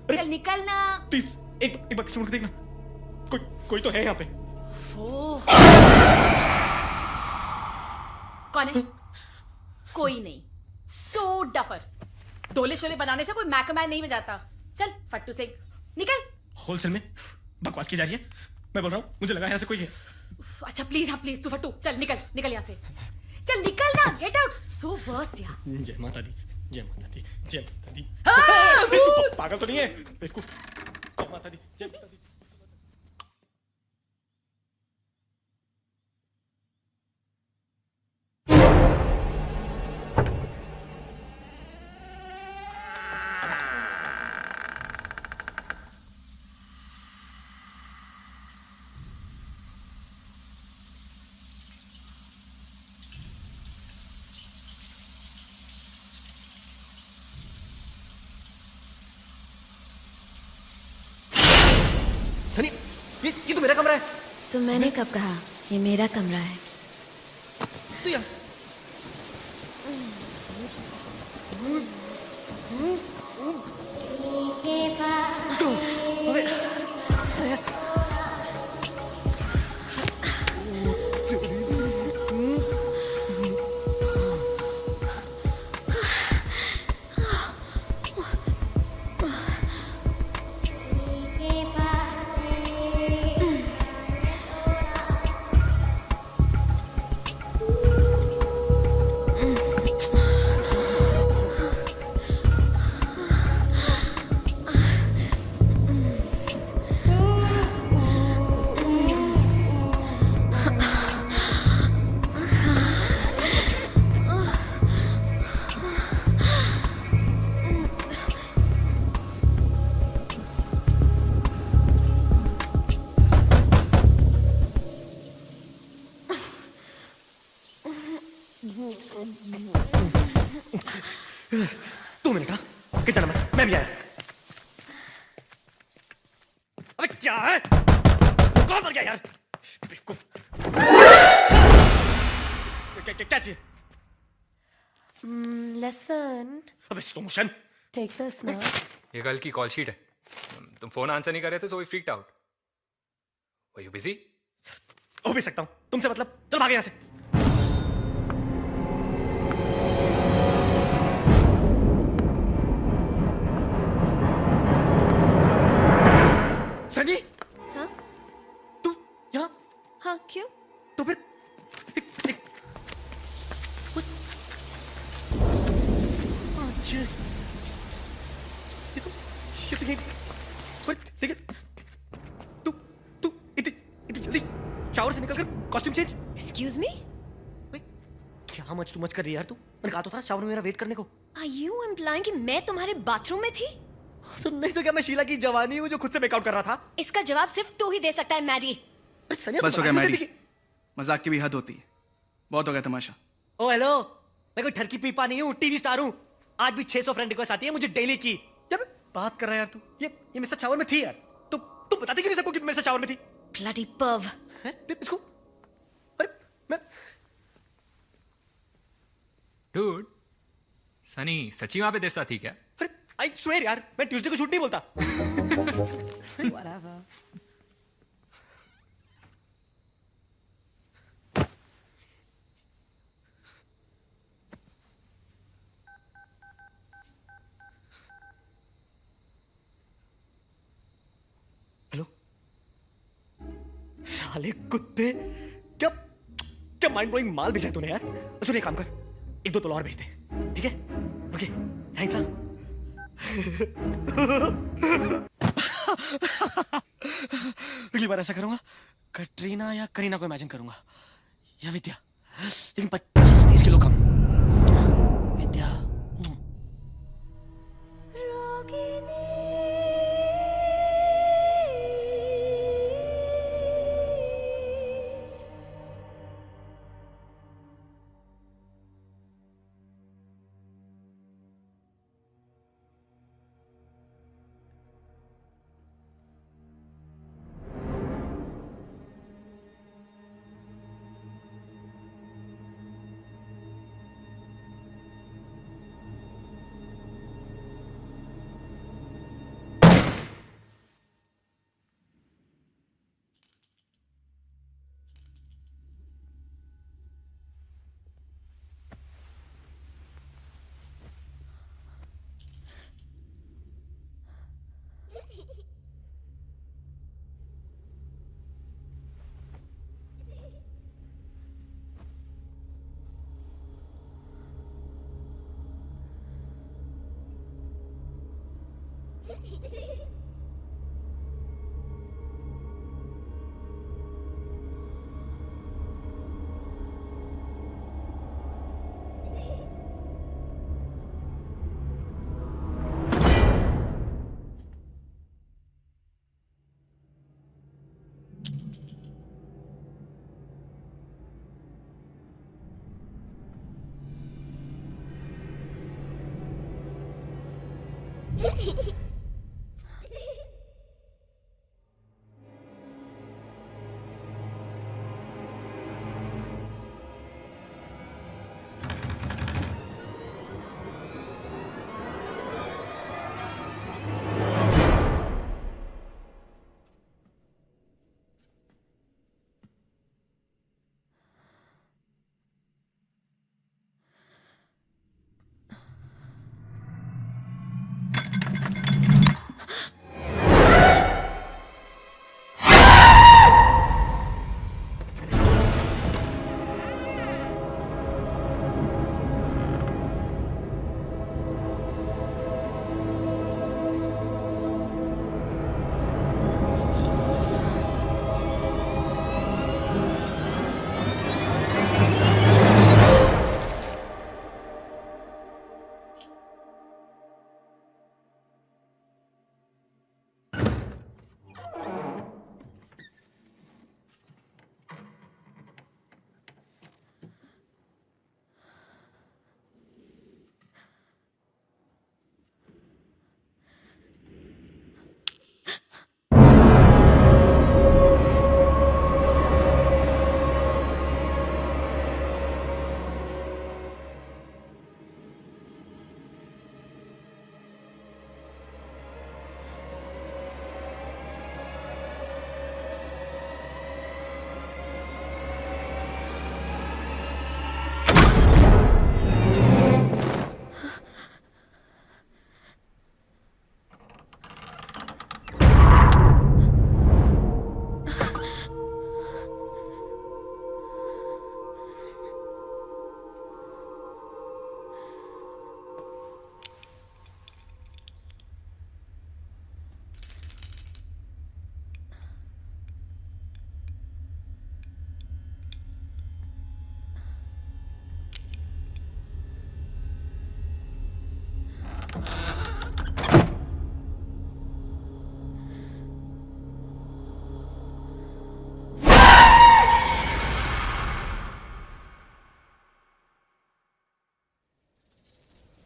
चल निकल ना। प्लीज एक बार पीछे मुड़ के देखना, कोई तो है यहाँ पे। कौन है? कोई नहीं। सो डफर, डोले शोले बनाने से कोई मैकमैन नहीं बजाता। चल फट्टू सिंह निकल। होलसेल में बकवास की जा रही है, मैं बोल रहा हूँ मुझे लगा यहाँ से कोई है। अच्छा प्लीज, हाँ प्लीज, तू फट्टू चल निकल यहाँ से। चल निकल ना, गेट आउट। सो वर्स्ट यार। जय माता दी, जय माता दी, जय माता दी। तू पागल तो नहीं है बेवकूफ? जय माता दी, जय माता दी। ये तो मेरा कमरा है। तो मैंने कब कहा ये मेरा कमरा है? तो यार तू, मैंने कहा कि जाना मैं भी आया। अबे क्या है? कौन मर गया यार? क्या चाहिए? लेसन। अबे स्लो मोशन। टेक दिस ना। ये कल की कॉल शीट है। तुम फोन आंसर नहीं कर रहे थे so we freaked out. Were you busy? हो भी सकता हूँ, तुमसे मतलब। चल भागे यहाँ से। सनी? हाँ? तू यहाँ? हाँ, क्यों? तो फिर क्या मच टू मच कर रही है यार तू? मैंने कहा तो था शावर में मेरा वेट करने को। Are you implying कि मैं तुम्हारे बाथरूम में थी? तो नहीं तो क्या मैं शीला की जवानी हूँ जो खुद से मेकआउट कर रहा था? इसका जवाब सिर्फ तू ही दे सकता है मैडी। बस हो गया मैडी, मजाक की भी हद होती है। बहुत हो गया तमाशा। ओ हेलो, मैं कोई ठरकी पीपा नहीं हूँ, टीवी स्टार हूँ। आज भी 600 फ्रेंड रिक्वेस्ट आती है मुझे डेली की। जब बात कर रहा है यार तू, ये मेरे साथ शावर में थी यार। तू बताती क्यों नहीं सबको कि तू मेरे साथ शावर में थी? Bloody perv। इसको डूड, सनी सच्ची वहां पे तेरे साथ थी क्या? आई स्वेयर यार, मैं ट्यूसडे को झूठ नहीं बोलता। Whatever. हेलो, साले कुत्ते, क्या माइंड ब्लोइंग माल भेजा तूने यार। सुन एक काम कर, 1-2 तोला और भेज दे, ठीक है? Okay, thanks. अगली बार ऐसा करूंगा, कटरीना या करीना को इमेजिन करूंगा, या विद्या, लेकिन 25-30 किलो कम। Vidya.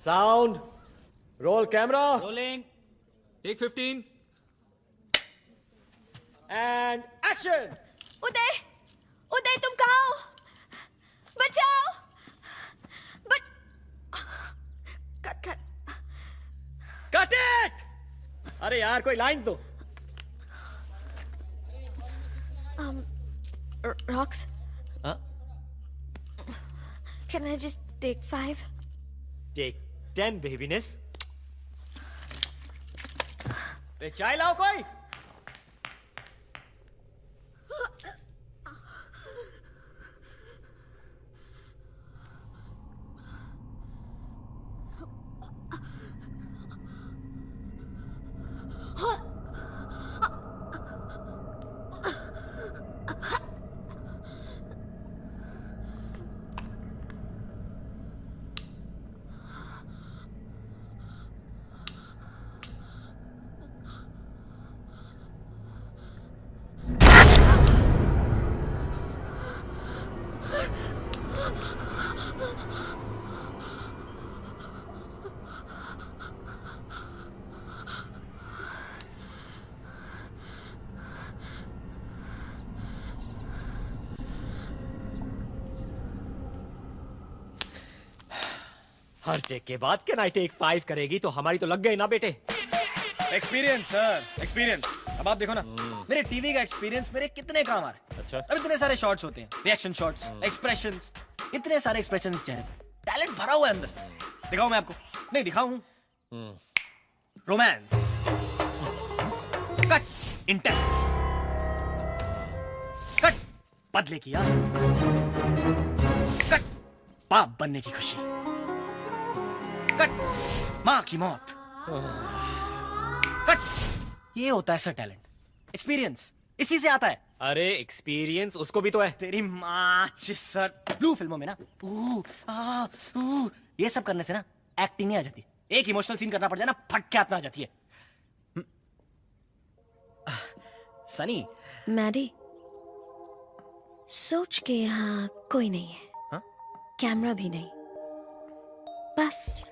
Sound, roll camera, rolling, take 15 and action. Uday, Uday तुम कहाँ हो? बचाओ! Cut cut cut it! अरे यार कोई लाइन दो। Rocks? Huh? Can I just take 5? Take 10, baby-ness. चाय लाओ कोई। हर टेक के बाद कैन आई टेक 5 करेगी तो हमारी तो लग गई ना बेटे। Experience sir, experience. अब आप देखो ना, मेरे टीवी का एक्सपीरियंस मेरे कितने काम आ रहा है। अच्छा। अब इतने सारे शॉट्स होते हैं, रिएक्शन शॉट्स, एक्सप्रेशंस, इतने सारे एक्सप्रेशंस चेहरे पे, टैलेंट भरा हुआ है अंदर से। दिखाऊं मैं आपको? नहीं दिखाऊं। रोमांस, कट, इंटेंस, कट, बदले की याद, कट, बाप बनने की खुशी, कट, मां की मौत, कट। ये होता है सर टैलेंट, एक्सपीरियंस, इसी से आता है। अरे एक्सपीरियंस उसको भी तो है। तेरी माँ सर, ब्लू फिल्मों में ना ये सब करने से ना एक्टिंग नहीं आ जाती। एक इमोशनल सीन करना पड़ जाए ना, फट के आत्मा आ जाती है। सनी, मैडी, सोच के यहाँ कोई नहीं है। हाँ? कैमरा भी नहीं, बस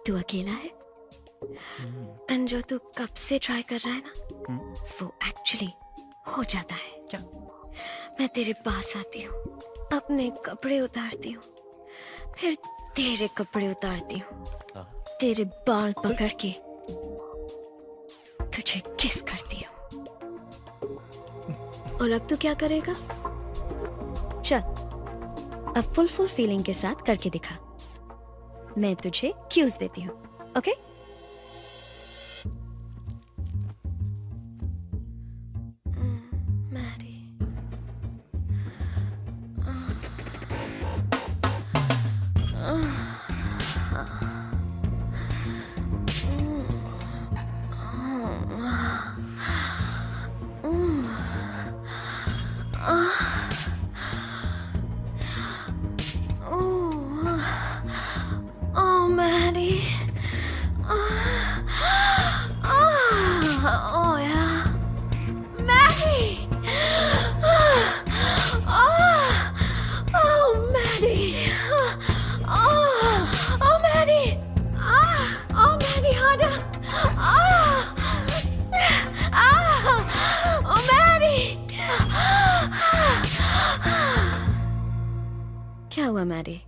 तू अकेला है। एंड जो तू कब से ट्राई कर रहा है ना, वो एक्चुअली हो जाता है। क्या? मैं तेरे पास आती हूँ, अपने कपड़े उतारती हूँ, फिर तेरे कपड़े उतारती हूँ, तेरे बाल पकड़ के तुझे किस करती हूँ। और अब तू क्या करेगा? चल अब फुल फीलिंग के साथ करके दिखा। मैं तुझे क्यूज देती हूँ, ओके? क्या हुआ मैडी?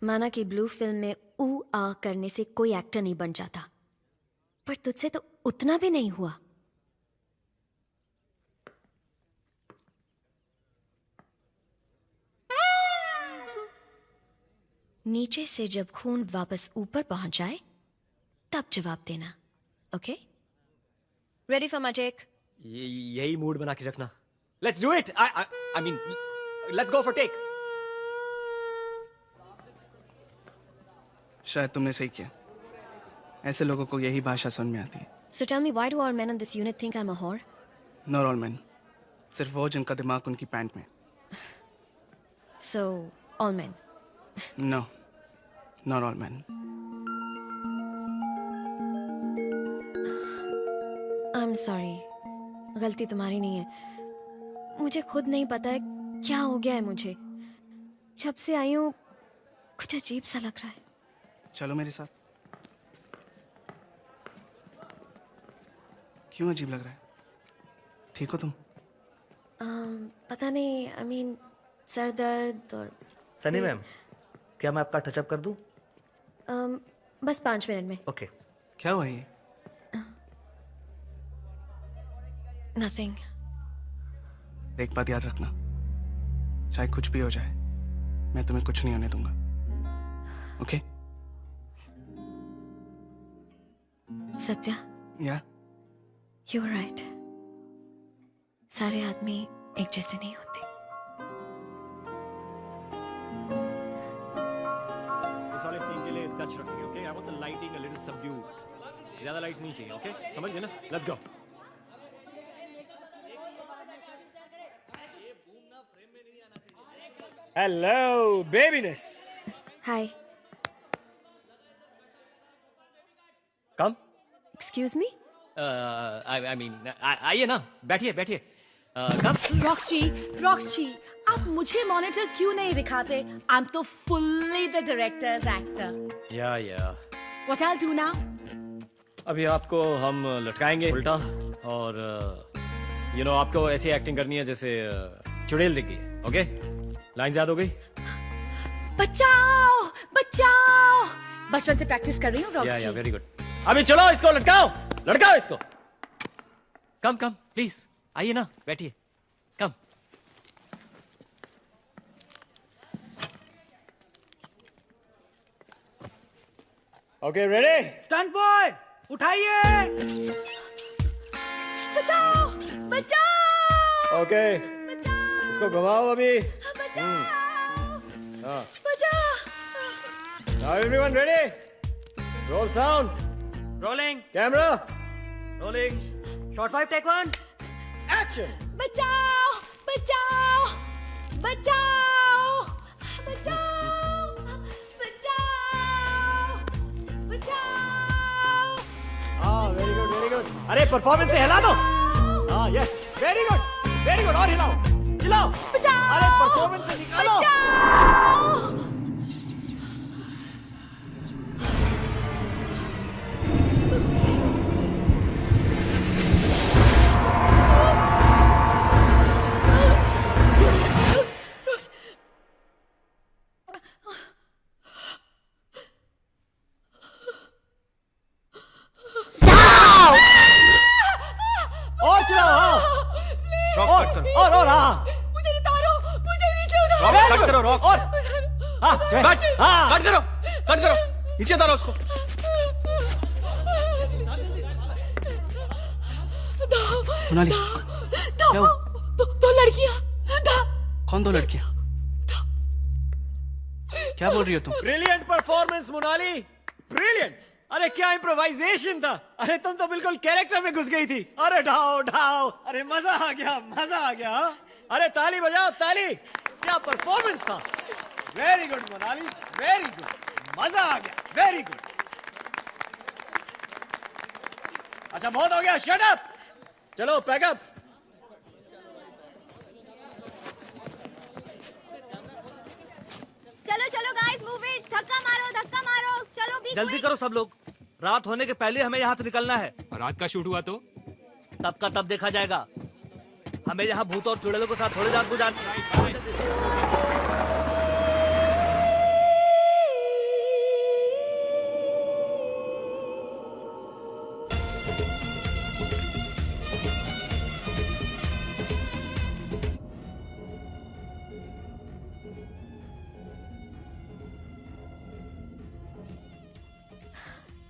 माना कि ब्लू फिल्म में ऊ आ करने से कोई एक्टर नहीं बन जाता, पर तुझसे तो उतना भी नहीं हुआ। नीचे से जब खून वापस ऊपर पहुंच जाए तब जवाब देना, okay? Ready for my take? यही मूड बना के रखना। Let's do it. I mean let's go for take. शायद तुमने सही किया, ऐसे लोगों को यही भाषा समझ में आती है। So tell me, why do all men in this unit think I'm a whore? Not all men, सिर्फ वो जिनका दिमाग उनकी पैंट में। So all men? No, not all men. I'm sorry, गलती तुम्हारी नहीं है। मुझे खुद नहीं पता है क्या हो गया है मुझे। जब से आई हूँ कुछ अजीब सा लग रहा है। चलो मेरे साथ। क्यों अजीब लग रहा है? ठीक हो तुम? पता नहीं, आई मीन सर दर्द और सनी मैम, क्या मैं आपका टचअप कर दूं? बस 5 मिनट में। ओके। क्या हुआ ये? नथिंग। एक बात याद रखना, चाहे कुछ भी हो जाए, मैं तुम्हें कुछ नहीं होने दूंगा। Okay? Satya, yeah? You are right. सारे आदमी एक जैसे नहीं होते। इस वाले सीन के लिए टच रखेंगे, okay? I want the lighting a little subdued. ज्यादा लाइट्स नहीं चाहिए, ओके? समझ गए ना? Let's go. Hello babyness. Hi. Come. Excuse me? I mean आइए ना, बैठिए बैठिए। कम। रॉक्सी, आप मुझे मॉनिटर क्यों नहीं दिखाते? आई एम तो फुल्ली द डायरेक्टर्स एक्टर। या व्हाट आई डू नाउ? अभी आपको हम लटकाएंगे उल्टा और यू नो आपको ऐसी एक्टिंग करनी है जैसे चुड़ैल दिख गई, ओके? लाइन याद हो गई? बचाओ बचाओ, बचपन से प्रैक्टिस कर रही हूँ रॉक्सी। या वेरी गुड। अभी चलो इसको लटकाओ, लटकाओ इसको। कम कम प्लीज, आइए ना, बैठिए। Come. Okay ready? Stunt boy उठाइए। बचाओ बचाओ। ओके इसको घुमाओ अभी। हाँ। Now everyone ready? Roll sound. Rolling. Camera. Rolling. Shot 5 take 1. Action. बचाओ बचाओ बचाओ बचाओ बचाओ बचाओ। हाँ वेरी गुड वेरी गुड। अरे परफॉर्मेंस से हिला दो। हाँ यस वेरी गुड और हिलाओ, चिल्लाओ। बचाओ। अरे परफॉर्मेंस से निकालो। बचाओ। और चिल्लाओ। हाँ और हाँ। मुझे उतारो, मुझे नीचे उतारो। रॉक्स कट करो, रॉक्स। और हाँ कट करो नीचे उतारो उसको। मोनाली, क्या हुआ? दो लड़कियां। कौन दो लड़कियां? क्या बोल रही हो तुम? Brilliant performance Monali, brilliant. अरे क्या इम्प्रोवाइजेशन था। अरे तुम तो बिल्कुल कैरेक्टर में घुस गई थी। अरे ढाओ। अरे मजा आ गया। अरे ताली बजाओ ताली। क्या परफॉर्मेंस था। Very good Monali, very good. मजा आ गया, वेरी गुड। अच्छा बहुत हो गया, शट अप। चलो पैकअप। चलो गाइस मूव इट। धक्का मारो। चलो भी जल्दी करो सब लोग, रात होने के पहले हमें यहाँ से निकलना है। रात का शूट हुआ तो तब का तब देखा जाएगा। हमें यहाँ भूत और चुड़ैलों के साथ थोड़ी रात गुजारनी।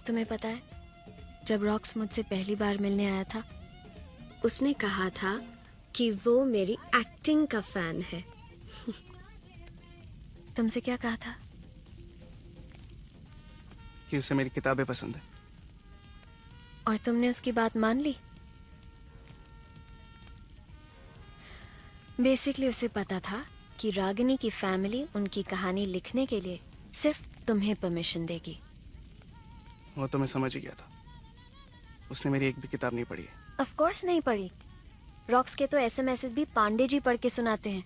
तुम्हें पता है, जब रॉक्स मुझसे पहली बार मिलने आया था, उसने कहा था कि वो मेरी एक्टिंग का फैन है। तुमसे क्या कहा था? कि उसे मेरी किताबें पसंद है। और तुमने उसकी बात मान ली? बेसिकली उसे पता था कि रागिनी की फैमिली उनकी कहानी लिखने के लिए सिर्फ तुम्हें परमिशन देगी। वो तो मैं समझ ही गया था। उसने मेरी एक भी किताब नहीं पढ़ी है। ऑफ कोर्स नहीं पढ़ी। रॉक्स के तो एसएमएसेस भी पांडे जी पढ़ के सुनाते हैं।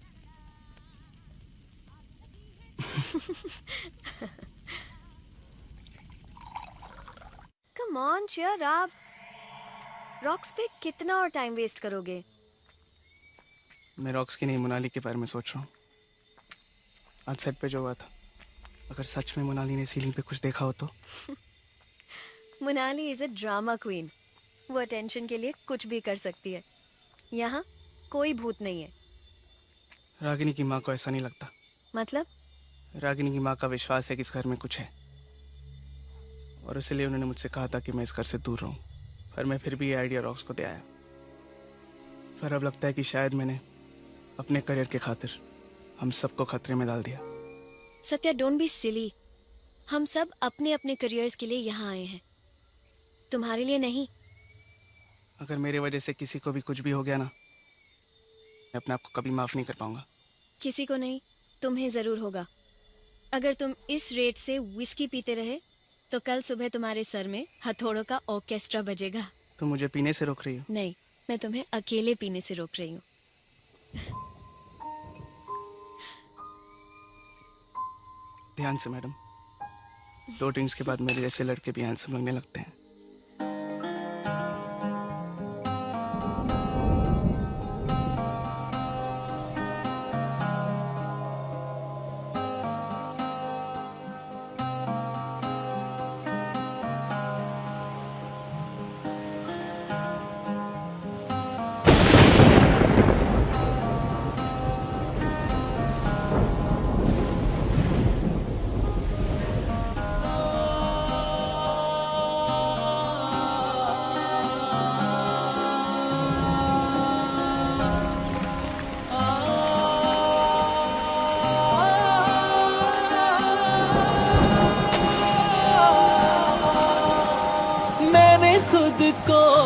Come on cheer up. Rocks पे कितना और टाइम वेस्ट करोगे? मैं रॉक्स की नहीं, मोनाली के बारे में सोच रहा हूँ। आज सेट पे जो हुआ था, अगर सच में मोनाली ने सीलिंग पे कुछ देखा हो तो? Monali is a drama queen. वो अटेंशन के लिए कुछ भी कर सकती है। यहाँ कोई भूत नहीं है। रागिनी की माँ को ऐसा नहीं लगता। मतलब? रागिनी की माँ का विश्वास है कि इस घर में कुछ है, और इसलिए उन्होंने मुझसे कहा था कि मैं इस घर से दूर रहूं। पर मैं फिर भी ये आइडिया रॉक्स को दे आया। पर अब लगता है कि शायद मैंने अपने करियर के खातिर हम सबको खतरे में डाल दिया। Satya, don't be silly. हम सब अपने अपने करियर्स के लिए यहाँ आए हैं, तुम्हारे लिए नहीं। अगर मेरे वजह से किसी को भी कुछ भी हो गया ना, मैं अपने आप को कभी माफ नहीं कर पाऊंगा। किसी को नहीं, तुम्हें जरूर होगा। अगर तुम इस रेट से विस्की पीते रहे तो कल सुबह तुम्हारे सर में हथौड़ों का ऑर्केस्ट्रा बजेगा। तुम मुझे पीने से रोक रही हो? नहीं, मैं तुम्हें अकेले पीने से रोक रही हूँ। ध्यान से मैडम, 2 ड्रिंक्स के बाद मेरे जैसे लड़के भी हैंडसम लगने लगते हैं।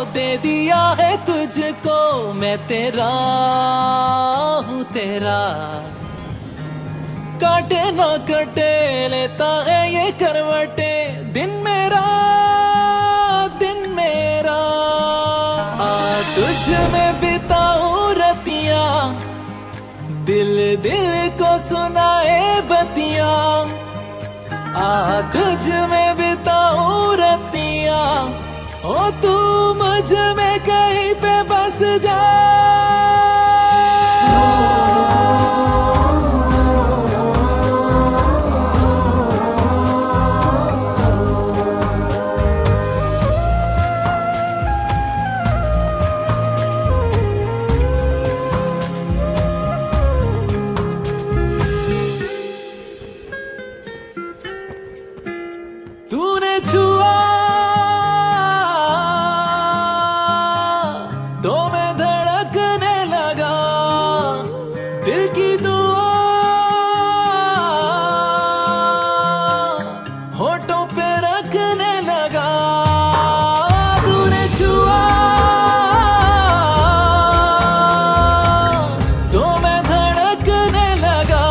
दे दिया है तुझको, मैं तेरा हूँ तेरा। काटे ना कटे लेता है ये करवटे, दिन मेरा दिन मेरा। आ तुझ में बिताऊं रतियां, दिल दिल को सुनाए बतियां। आ तुझ में बिताऊं रतियां, ओ तू मुझ में कहीं पे बस जा। तूने छुआ तो मैं धड़कने लगा, दिल की दुआ होठों पे रखने लगा। तूने छुआ तो मैं धड़कने लगा,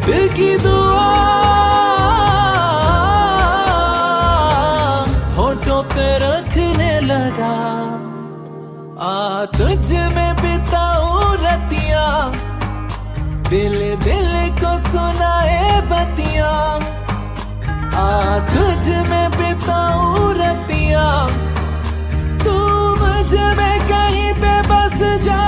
दिल की दुआ होठों पे रखने लगा। आ तुझ में बिताऊं रतियां, दिल दिल को सुनाए बतियां। आ तुझ में बिताऊं रतियां, तू मुझ में कहीं पे बस जा।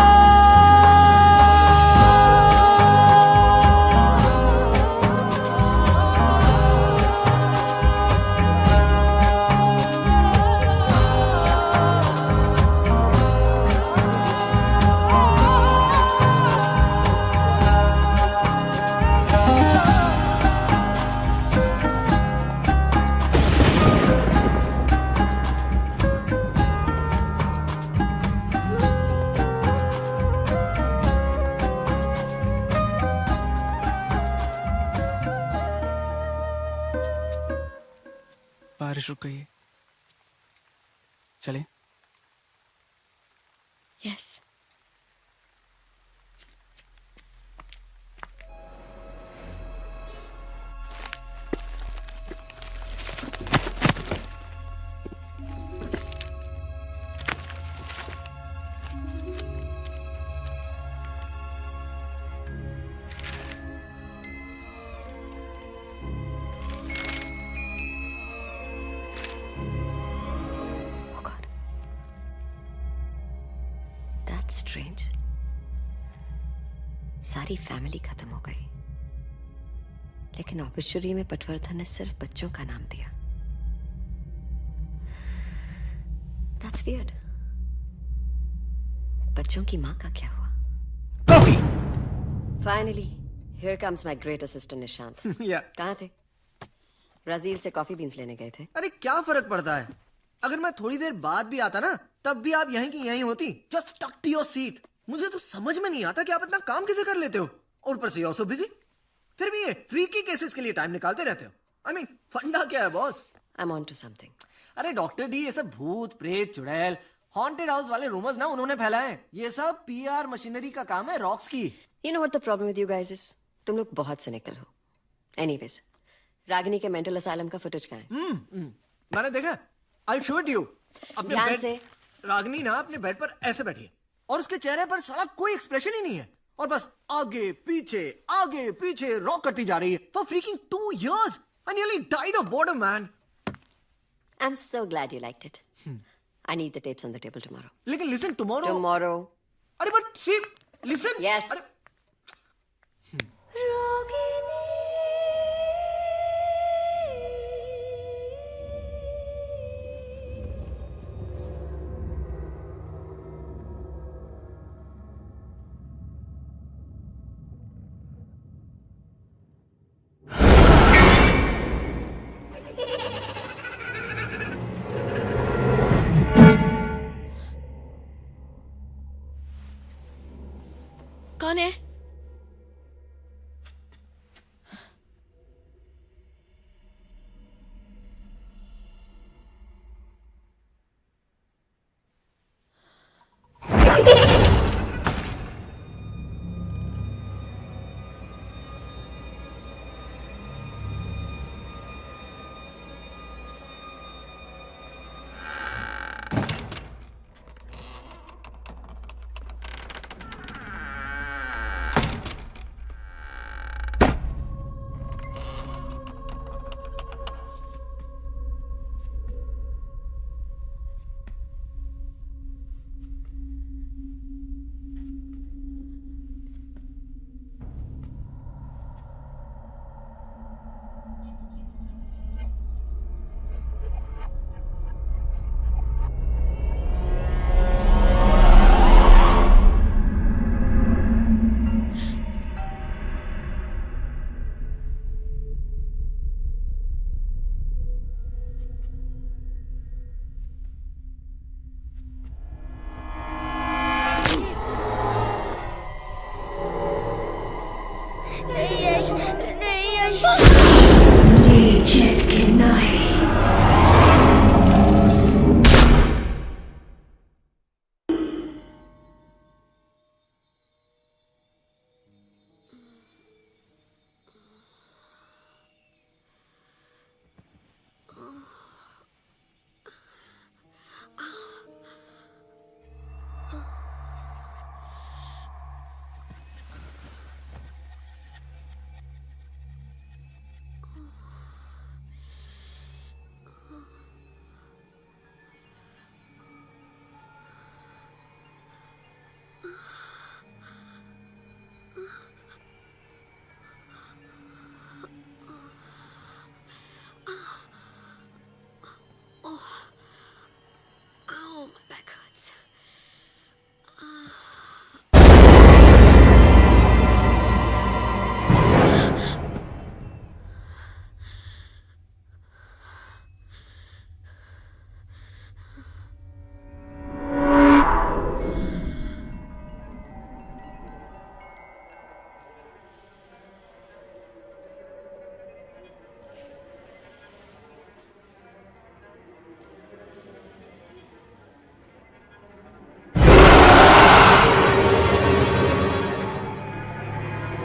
बारिश रुक गई है, चलें? यस। That's strange. सारी फैमिली खत्म हो गई, लेकिन ऑब्ituary में पटवर्धन ने सिर्फ बच्चों का नाम दिया. That's weird. बच्चों की माँ का क्या हुआ? Coffee. Finally, here comes my great assistant Nishant. Yeah. कहाँ थे? ब्राजील से कॉफी बीन्स लेने गए थे. अरे क्या फर्क पड़ता है? अगर मैं थोड़ी देर बाद भी आता ना, तब भी आप यहीं की यहीं होती. Just stuck to your seat. मुझे तो समझ में नहीं आता कि आप इतना काम कैसे कर लेते हो, और ऊपर से also busy. फिर भी ये फ्रीकी केसेस के लिए टाइम निकालते रहते हो. I mean, फंडा क्या है boss? I'm on to something. अरे डॉक्टर डी, ये सब भूत प्रेत चुड़ैल हॉन्टेड हाउस वाले रूमर्स ना उन्होंने फैलाए. ये सब पीआर मशीनरी का काम है, रॉक्स की. You know what the problem with you guys is? तुम लोग बहुत cynical हो. Anyways, रागिनी के मेंटल असाइलम का फुटेज कहाँ है? मैंने देखा. I'll show it to you. अपने ध्यान बेड से. रागिनी ना अपने बेड पर ऐसे बैठी है और उसके चेहरे पर साला कोई एक्सप्रेशन ही नहीं है, और बस आगे पीछे रॉक करती जा रही है. For freaking 2 years. I nearly died of boredom, man. I'm so glad you liked it. I need the tapes on the table tomorrow. लेकिन listen, tomorrow. Tomorrow. अरे but see, listen. Yes. अरे कौन है?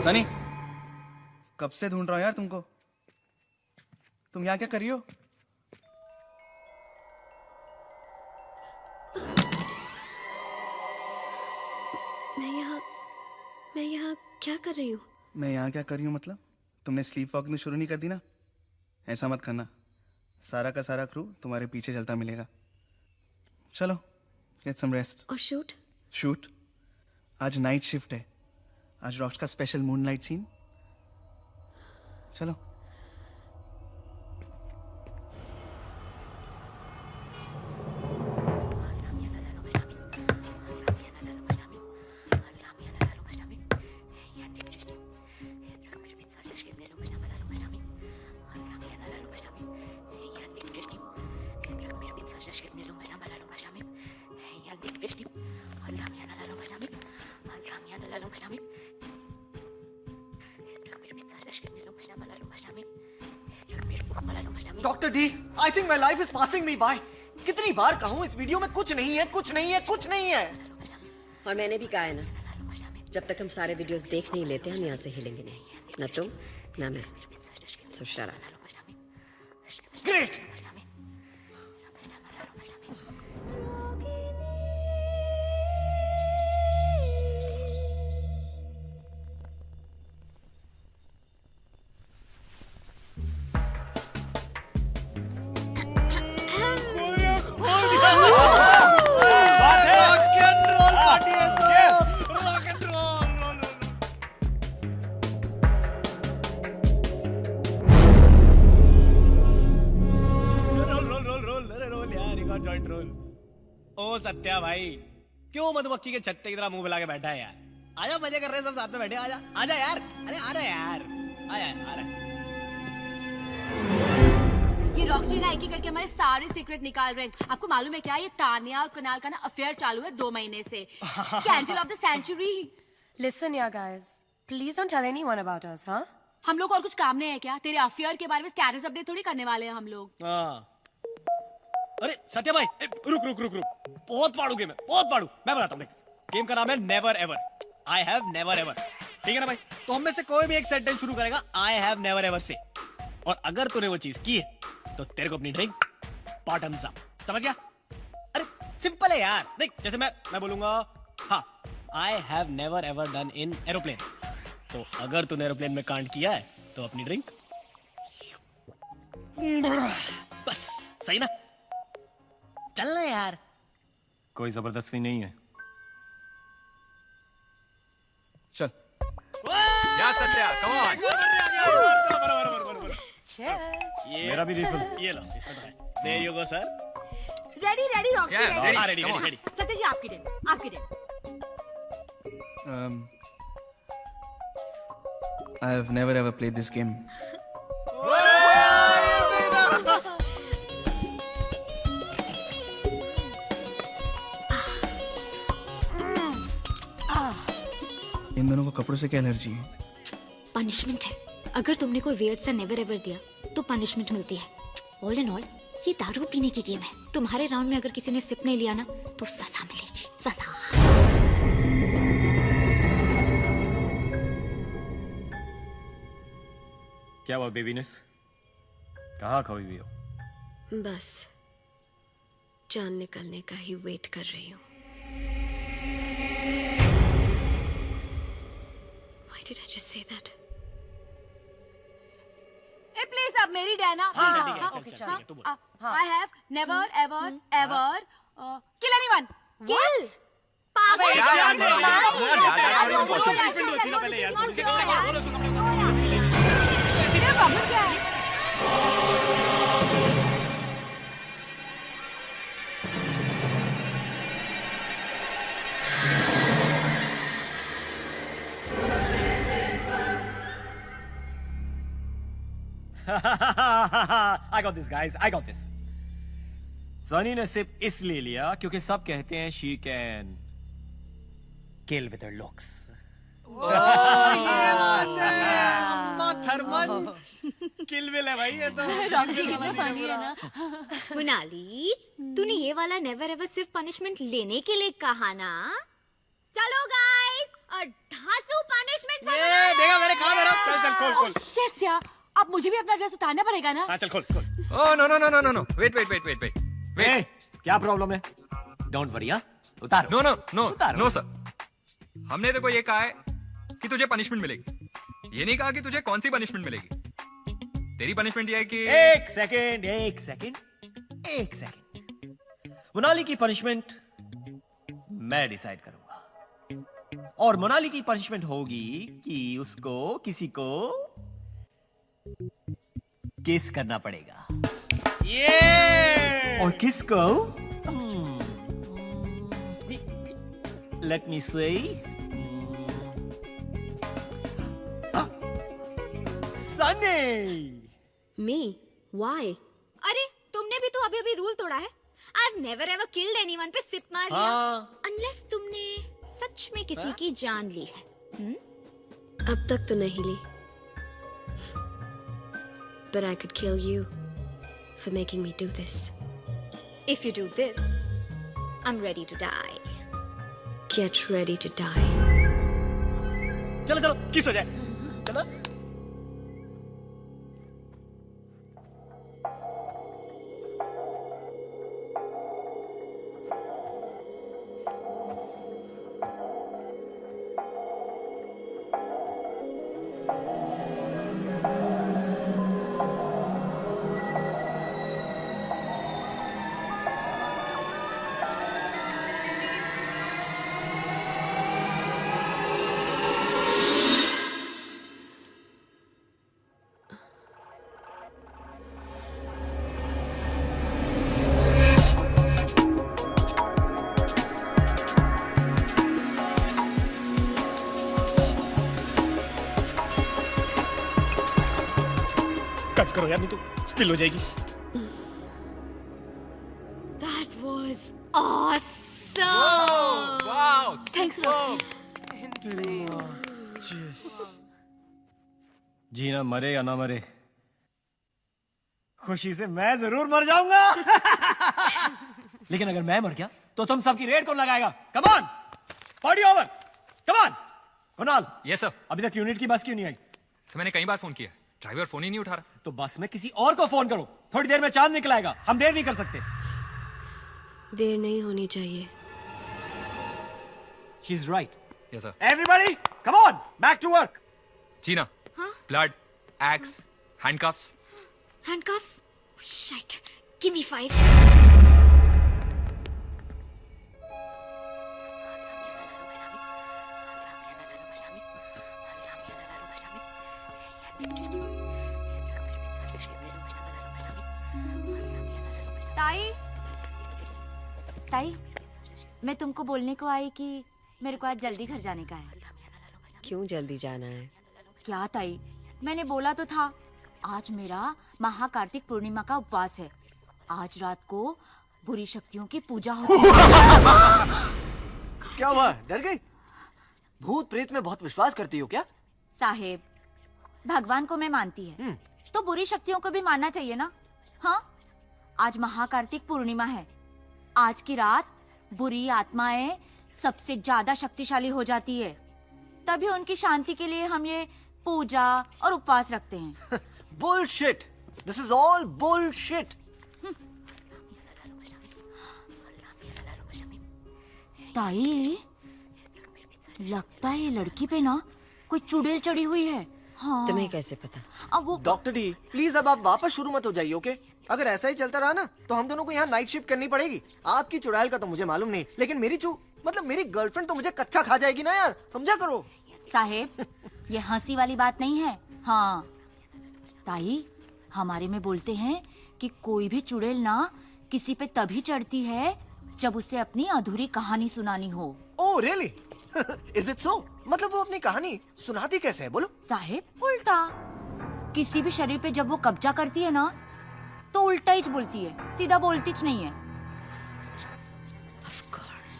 सनी, कब से ढूंढ रहा हूं यार तुमको. तुम यहाँ क्या कर रही हो? मैं यहाँ क्या कर रही हूँ? मैं यहाँ क्या कर रही हूँ मतलब? तुमने स्लीप वॉकिंग शुरू नहीं कर दी ना? ऐसा मत करना. सारा का सारा क्रू तुम्हारे पीछे चलता मिलेगा. चलो, गेट सम रेस्ट. और शूट? शूट? आज नाइट शिफ्ट है, आज रॉक्स का स्पेशल मूनलाइट सीन। चलो। Doctor D, I think my life is passing me by. कितनी बार कहूं इस वीडियो में कुछ नहीं है, कुछ नहीं है, कुछ नहीं है। और मैंने भी कहा है ना, जब तक हम सारे वीडियोस देख नहीं लेते हम यहाँ से हिलेंगे नहीं, ना तुम ना मैं। सो शट अप। ग्रेट। ओ सत्या भाई, क्यों मधुमक्खी के छत्ते की तरह मुंह फैला के बैठा है यार? आजा, मजे कर रहे हैं सब साथ में बैठे। आजा आजा यार, अरे आ रहा है यार, आया आ रहा है। ये रॉक्सी ना एक ही करके हमारे सारे सीक्रेट निकाल रहे हैं। आपको मालूम है क्या, ये तानिया और कुणाल का ना अफेयर चालू है 2 महीने से। Candle of the century. Listen, yeah, guys. Please don't tell anyone about us, huh? हम लोग और कुछ काम नहीं है क्या? तेरे अफेयर के बारे में स्टेटस अपडेट थोड़ी करने वाले हैं हम लोग। अरे सत्या भाई, रुक रुक रुक रुक, बहुत पाड़ू गेम है, बहुत पाड़ू। मैं बताता हूँ, देख, गेम का नाम है never ever. I have never ever, ठीक है ना भाई? तो हम में से कोई भी एक सेंटेंस शुरू करेगा आई हैव नेवर एवर से, और अगर तूने वो चीज की है तो तेरे को अपनी ड्रिंक बॉटम्स अप, समझ गया? अरे सिंपल है यार। देख, जैसे मैं बोलूंगा, हाँ, I have never ever done in aeroplane, तो अगर तूने एरोप्लेन में कांड किया है तो अपनी ड्रिंक बस। सही ना? चलना यार, कोई जबरदस्ती नहीं है। चल। या सत्या, कम ऑन। मेरा भी रिफिल। ये लो, इसमें तो है। There you go, sir. Ready ready Roxy, ready ready. Ready. Satya ji आपकी टेन, आपकी ten. I have never ever played this game. इन दोनों को कपड़ों से क्या एलर्जी है? पनिशमेंट है। अगर तुमने कोई वियर्ड सा नेवर एवर दिया तो पनिशमेंट मिलती है। ऑल इन ऑल ये दारू पीने की गेम है। तुम्हारे राउंड में अगर किसी ने सिप नहीं लिया ना तो सजा मिलेगी, सजा। क्या हुआ बेबीनेस? कहाँ खोई हुई हो? बस जान निकलने का ही वेट कर रही हूँ। Why did I just say that? Please अब मेरी डैना। I have never ever ever kill anyone. Kill? Problem क्या है? I got this, guys. I got this. Sunny ने सिर्फ इसलिए लिया क्योंकि सब कहते हैं she can kill with her looks. Thurman Kill Bill है भाई ये तो। रॉक्सी कितना फनी है ना। मुनाली, तूने ये वाला नेवर एवर सिर्फ पनिशमेंट लेने के लिए कहा ना? चलो गाइस, और धांसू पनिशमेंट। ये देखा मैंने कहा मेरा। चल खोल खोल। शिट यार, अब मुझे भी अपना ड्रेस उतारना पड़ेगा ना? हाँ चल खोल खोल। Oh no no no no no no, wait. क्या प्रॉब्लम है? डोंट वरी, उतार। No no no no sir, हमने तो ये कहा है कि तुझे पनिशमेंट मिलेगी, ये नहीं कहा कि तुझे कौन सी पनिशमेंट मिलेगी। तेरी पनिशमेंट ये है कि एक सेकंड। मोनाली की पनिशमेंट मैं डिसाइड करूंगा। और मोनाली की पनिशमेंट होगी कि उसको किसी को किस करना पड़ेगा। ये और किसको? लेट मी से सनी। मी? व्हाई? अरे तुमने भी तो अभी अभी रूल तोड़ा है। I've never ever killed anyone पे सिप मार लिया। Unless तुमने सच में किसी की जान ली है। अब तक तो नहीं ली। But I could kill you for making me do this. If you do this, I'm ready to die. Get ready to die. चलो चलो किस हो जाए। चलो। कट करो यार, नहीं तो स्पिल हो जाएगी। That was awesome. Wow, Thanks, जीना मरे या ना मरे, खुशी से मैं जरूर मर जाऊंगा। लेकिन अगर मैं मर गया तो तुम सबकी रेड कौन लगाएगा? Come on, party over, come on. Kunal. Yes sir. अभी तक यूनिट की बस क्यों नहीं आई? सर मैंने कई बार फोन किया, ड्राइवर फोन ही नहीं उठा रहा। तो बस में किसी और को फोन करो, थोड़ी देर में चांद निकल आएगा, हम देर नहीं कर सकते। देर नहीं होनी चाहिए। She's right. Yes sir. Everybody, come on, back to work. Jeena, blood, axe, handcuffs. Handcuffs? Shit. Give me 5. ताई, मैं तुमको बोलने को आई कि मेरे को आज जल्दी घर जाने का है। क्यों जल्दी जाना है? क्या ताई, मैंने बोला तो था, आज मेरा महाकार्तिक पूर्णिमा का उपवास है। आज रात को बुरी शक्तियों की पूजा होगी। क्या हुआ, डर गई? भूत प्रेत में बहुत विश्वास करती हो क्या? साहेब, भगवान को मैं मानती है तो बुरी शक्तियों को भी मानना चाहिए ना। हाँ, आज महाकार्तिक पूर्णिमा है। आज की रात बुरी आत्माएं सबसे ज्यादा शक्तिशाली हो जाती है, तभी उनकी शांति के लिए हम ये पूजा और उपवास रखते हैं। Bullshit, this is all bullshit. ताई, लगता है ये लड़की पे ना कोई चुड़ैल चढ़ी हुई है। हाँ। तुम्हें कैसे पता? अब वो डॉक्टर डी, प्लीज अब आप वापस शुरू मत हो जाइए, ओके? अगर ऐसा ही चलता रहा ना तो हम दोनों को यहाँ नाइट शिफ्ट करनी पड़ेगी। आपकी चुड़ैल का तो मुझे मालूम नहीं, लेकिन मेरी गर्लफ्रेंड तो मुझे कच्चा खा जाएगी ना यार, समझा करो। साहेब, ये हंसी वाली बात नहीं है। हाँ ताई, हमारे में बोलते हैं कि कोई भी चुड़ैल ना किसी पे तभी चढ़ती है जब उसे अपनी अधूरी कहानी सुनानी हो। Oh really? Is it so? मतलब वो अपनी कहानी सुनाती कैसे है, बोलो? साहेब, उल्टा। किसी भी शरीर पे जब वो कब्जा करती है ना तो उल्टा ही बोलती है, सीधा बोलती च नहीं है। Of course.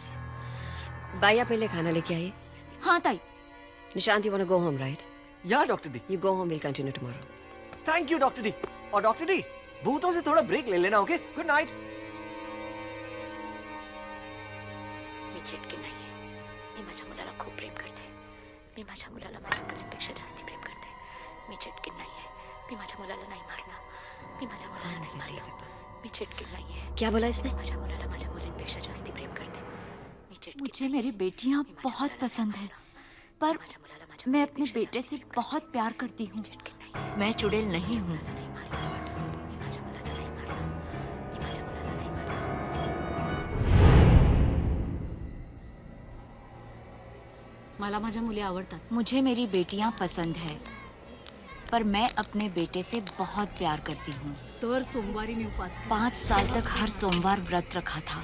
बाई, आप मेरे लिए खाना लेके आइए। हाँ ताई। Nishant, you wanna go home, right? या doctor D? You go home, we'll continue tomorrow. Thank you doctor D. और डॉक्टर डी, भूतों से थोड़ा ब्रेक ले लेना, ओके? Good night. मी चिटकी नाहीये, मी माझ्या मुलाला खूप प्रेम करते। मी माझ्या मुलाला माझ्या कलेपेक्षा जास्ती प्रेम करते। मी चिटकी नाहीये, मी माझ्या मुलाला नाही मारणार। मी माझ्या मुलाला नाही मारणार। मी चिटकी नाहीये। क्या बोला इसने? माझ्या मुलाला माझ्या मुलींपेक्षा जास्ती प्रेम करते। मुझे मेरी बेटियां बहुत पसंद है, पर मैं अपने बेटे से बहुत प्यार करती हूँ। मैं चुड़ैल नहीं हूँ। मला माझ्या मुली आवडतात. मुझे मेरी बेटियां पसंद है, पर मैं अपने बेटे से बहुत प्यार करती हूँ. तो सोमवारी में उपवास 5 साल तक हर सोमवार व्रत रखा था,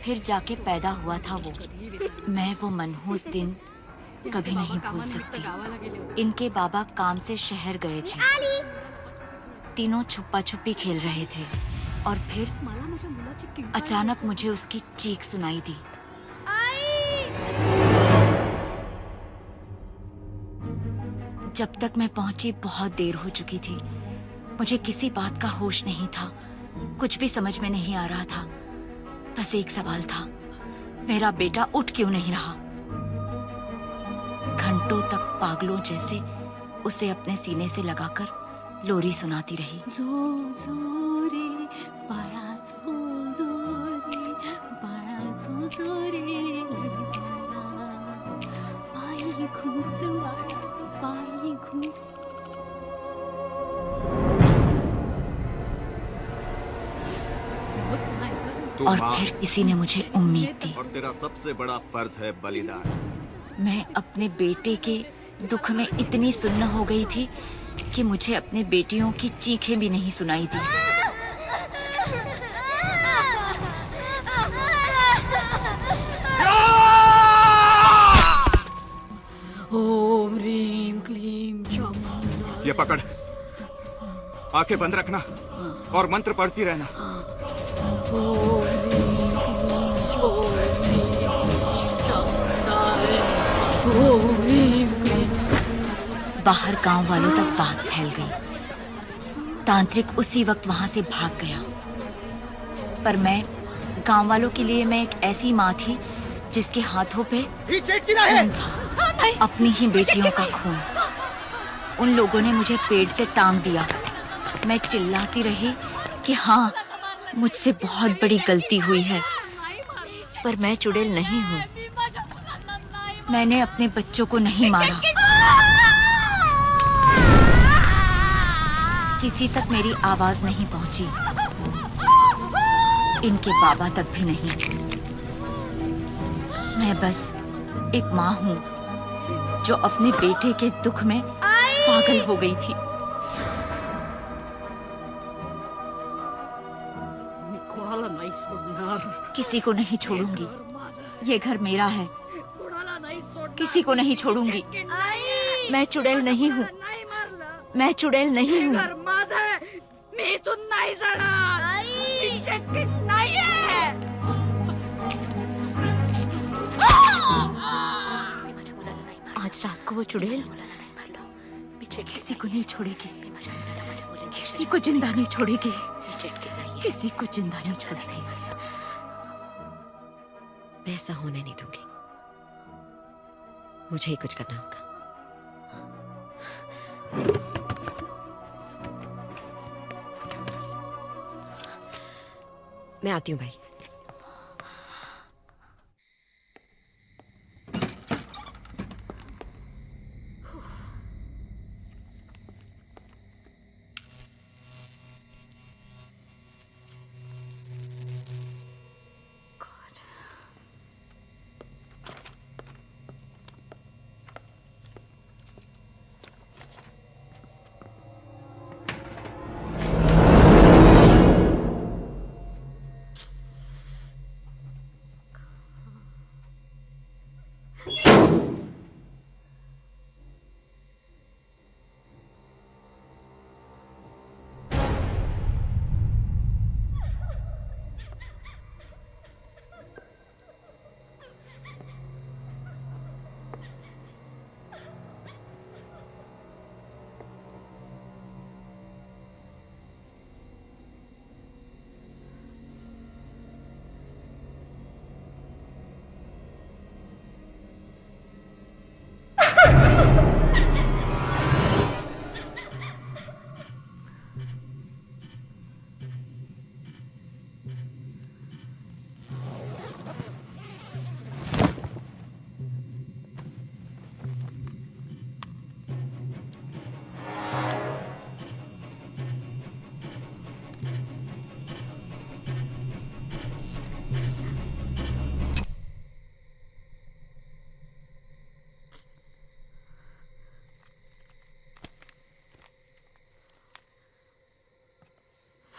फिर जाके पैदा हुआ था वो. मैं वो मनहूस दिन कभी नहीं भूल सकती. इनके बाबा काम से शहर गए थे. तीनों छुपा छुपी खेल रहे थे और फिर अचानक मुझे उसकी चीख सुनाई दी. जब तक मैं पहुंची बहुत देर हो चुकी थी. मुझे किसी बात का होश नहीं था, कुछ भी समझ में नहीं आ रहा था. बस एक सवाल था, मेरा बेटा उठ क्यों नहीं रहा. घंटों तक पागलों जैसे उसे अपने सीने से लगाकर लोरी सुनाती रही. जो जो रे बाळा जो जो रे बाळा जो जो रे पायी घुंगर बाळा पायी घुंगर. और फिर किसी ने मुझे उम्मीद दी. और तेरा सबसे बड़ा फर्ज है बलिदान. मैं अपने बेटे के दुख में इतनी सुन्न हो गई थी कि मुझे अपने बेटियों की चीखें भी नहीं सुनाई दी. ओम ह्रीम क्लीम. ये पकड़, आंखें बंद रखना और मंत्र पढ़ती रहना. बाहर गांव वालों तक बात फैल गई. तांत्रिक उसी वक्त वहां से भाग गया. पर मैं गांव वालों के लिए मैं एक ऐसी माँ थी जिसके हाथों पे खून था, अपनी ही बेटियों का खून. उन लोगों ने मुझे पेड़ से टांग दिया. मैं चिल्लाती रही कि हाँ, मुझसे बहुत बड़ी गलती हुई है, पर मैं चुड़ैल नहीं हूँ. मैंने अपने बच्चों को नहीं मारा. किसी तक मेरी आवाज नहीं पहुंची, इनके बाबा तक भी नहीं. मैं बस एक माँ हूँ जो अपने बेटे के दुख में पागल हो गई थी. किसी को नहीं छोड़ूंगी. ये घर मेरा है, किसी को नहीं छोड़ूंगी. मैं चुड़ैल नहीं हूँ, मैं चुड़ैल नहीं हूँ. मी इथून नाही जाणार. मी चटकीत नाहीये. आज रात को वो चुड़ैल किसी को नहीं छोड़ेगी, किसी को जिंदा नहीं छोड़ेगी, किसी को जिंदा नहीं छोड़ेगी. मैं ऐसा होने नहीं दूंगी. मुझे ही कुछ करना होगा. मैं आती हूँ भाई.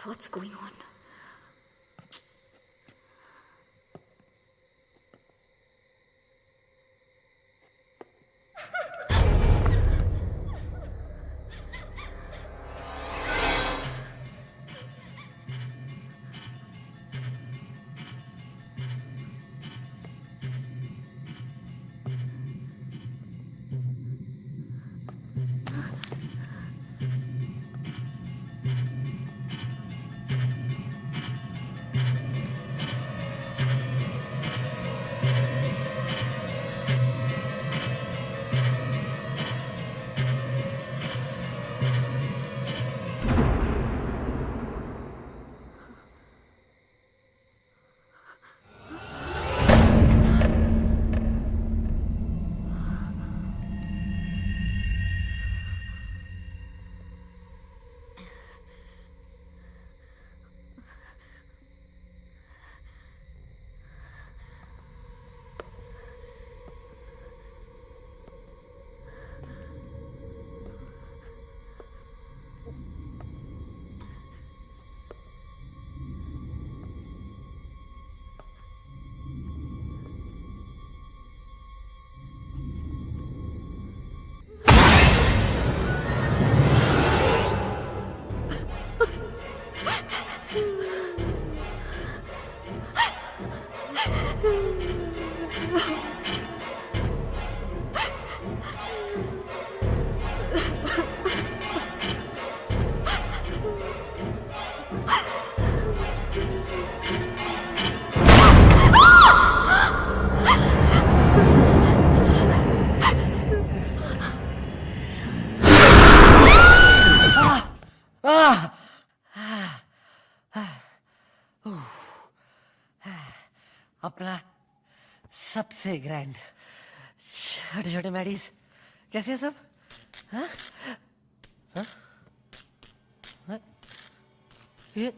What's going on? अपना सबसे ग्रैंड छोटे छोटे मैडीज कैसे है सब? हाँ? हाँ? हाँ? ये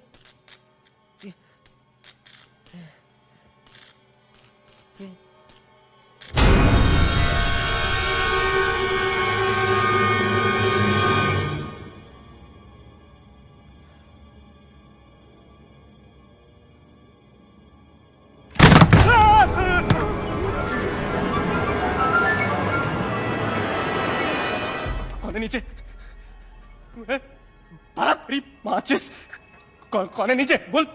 नीचे भारत माचिस कौन है नीचे बोल।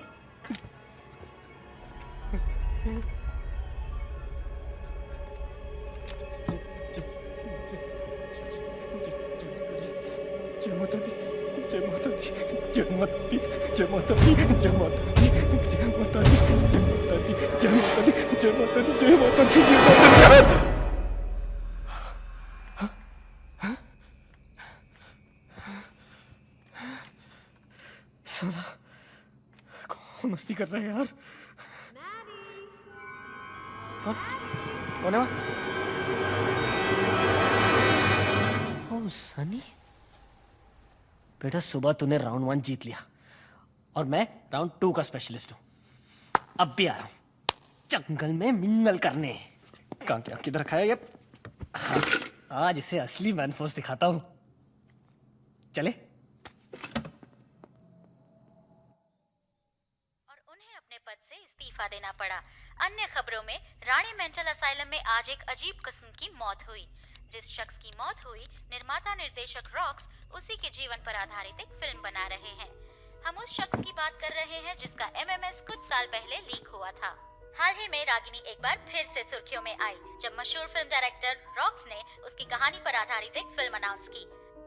जय माता दी जय माता दी जय माता दी जय माता दी जय माता दी जय माता दी जय माता दी जय माता दी जय माता दी जय माता दी जय माता दी। कौन मस्ती कर रहा है यार? कौन है वहाँ? ओह सनी, बेटा सुबह तूने राउंड 1 जीत लिया और मैं राउंड 2 का स्पेशलिस्ट हूँ। अब भी आ रहा हूँ जंगल में मिंगल करने। कहाँ क्या किधर रखा है ये? आज इसे असली मैन फोर्स दिखाता हूँ। चले। इस्तीफा देना पड़ा। अन्य खबरों में रानी मेंटल असाइलम में आज एक अजीब किस्म की मौत हुई। जिस शख्स की मौत हुई, निर्माता निर्देशक रॉक्स उसी के जीवन पर आधारित एक फिल्म बना रहे हैं। हम उस शख्स की बात कर रहे हैं जिसका MMS कुछ साल पहले लीक हुआ था। हाल ही में रागिनी एक बार फिर से सुर्खियों में आई जब मशहूर फिल्म डायरेक्टर रॉक्स ने उसकी कहानी पर आधारित एक फिल्म अनाउंस की।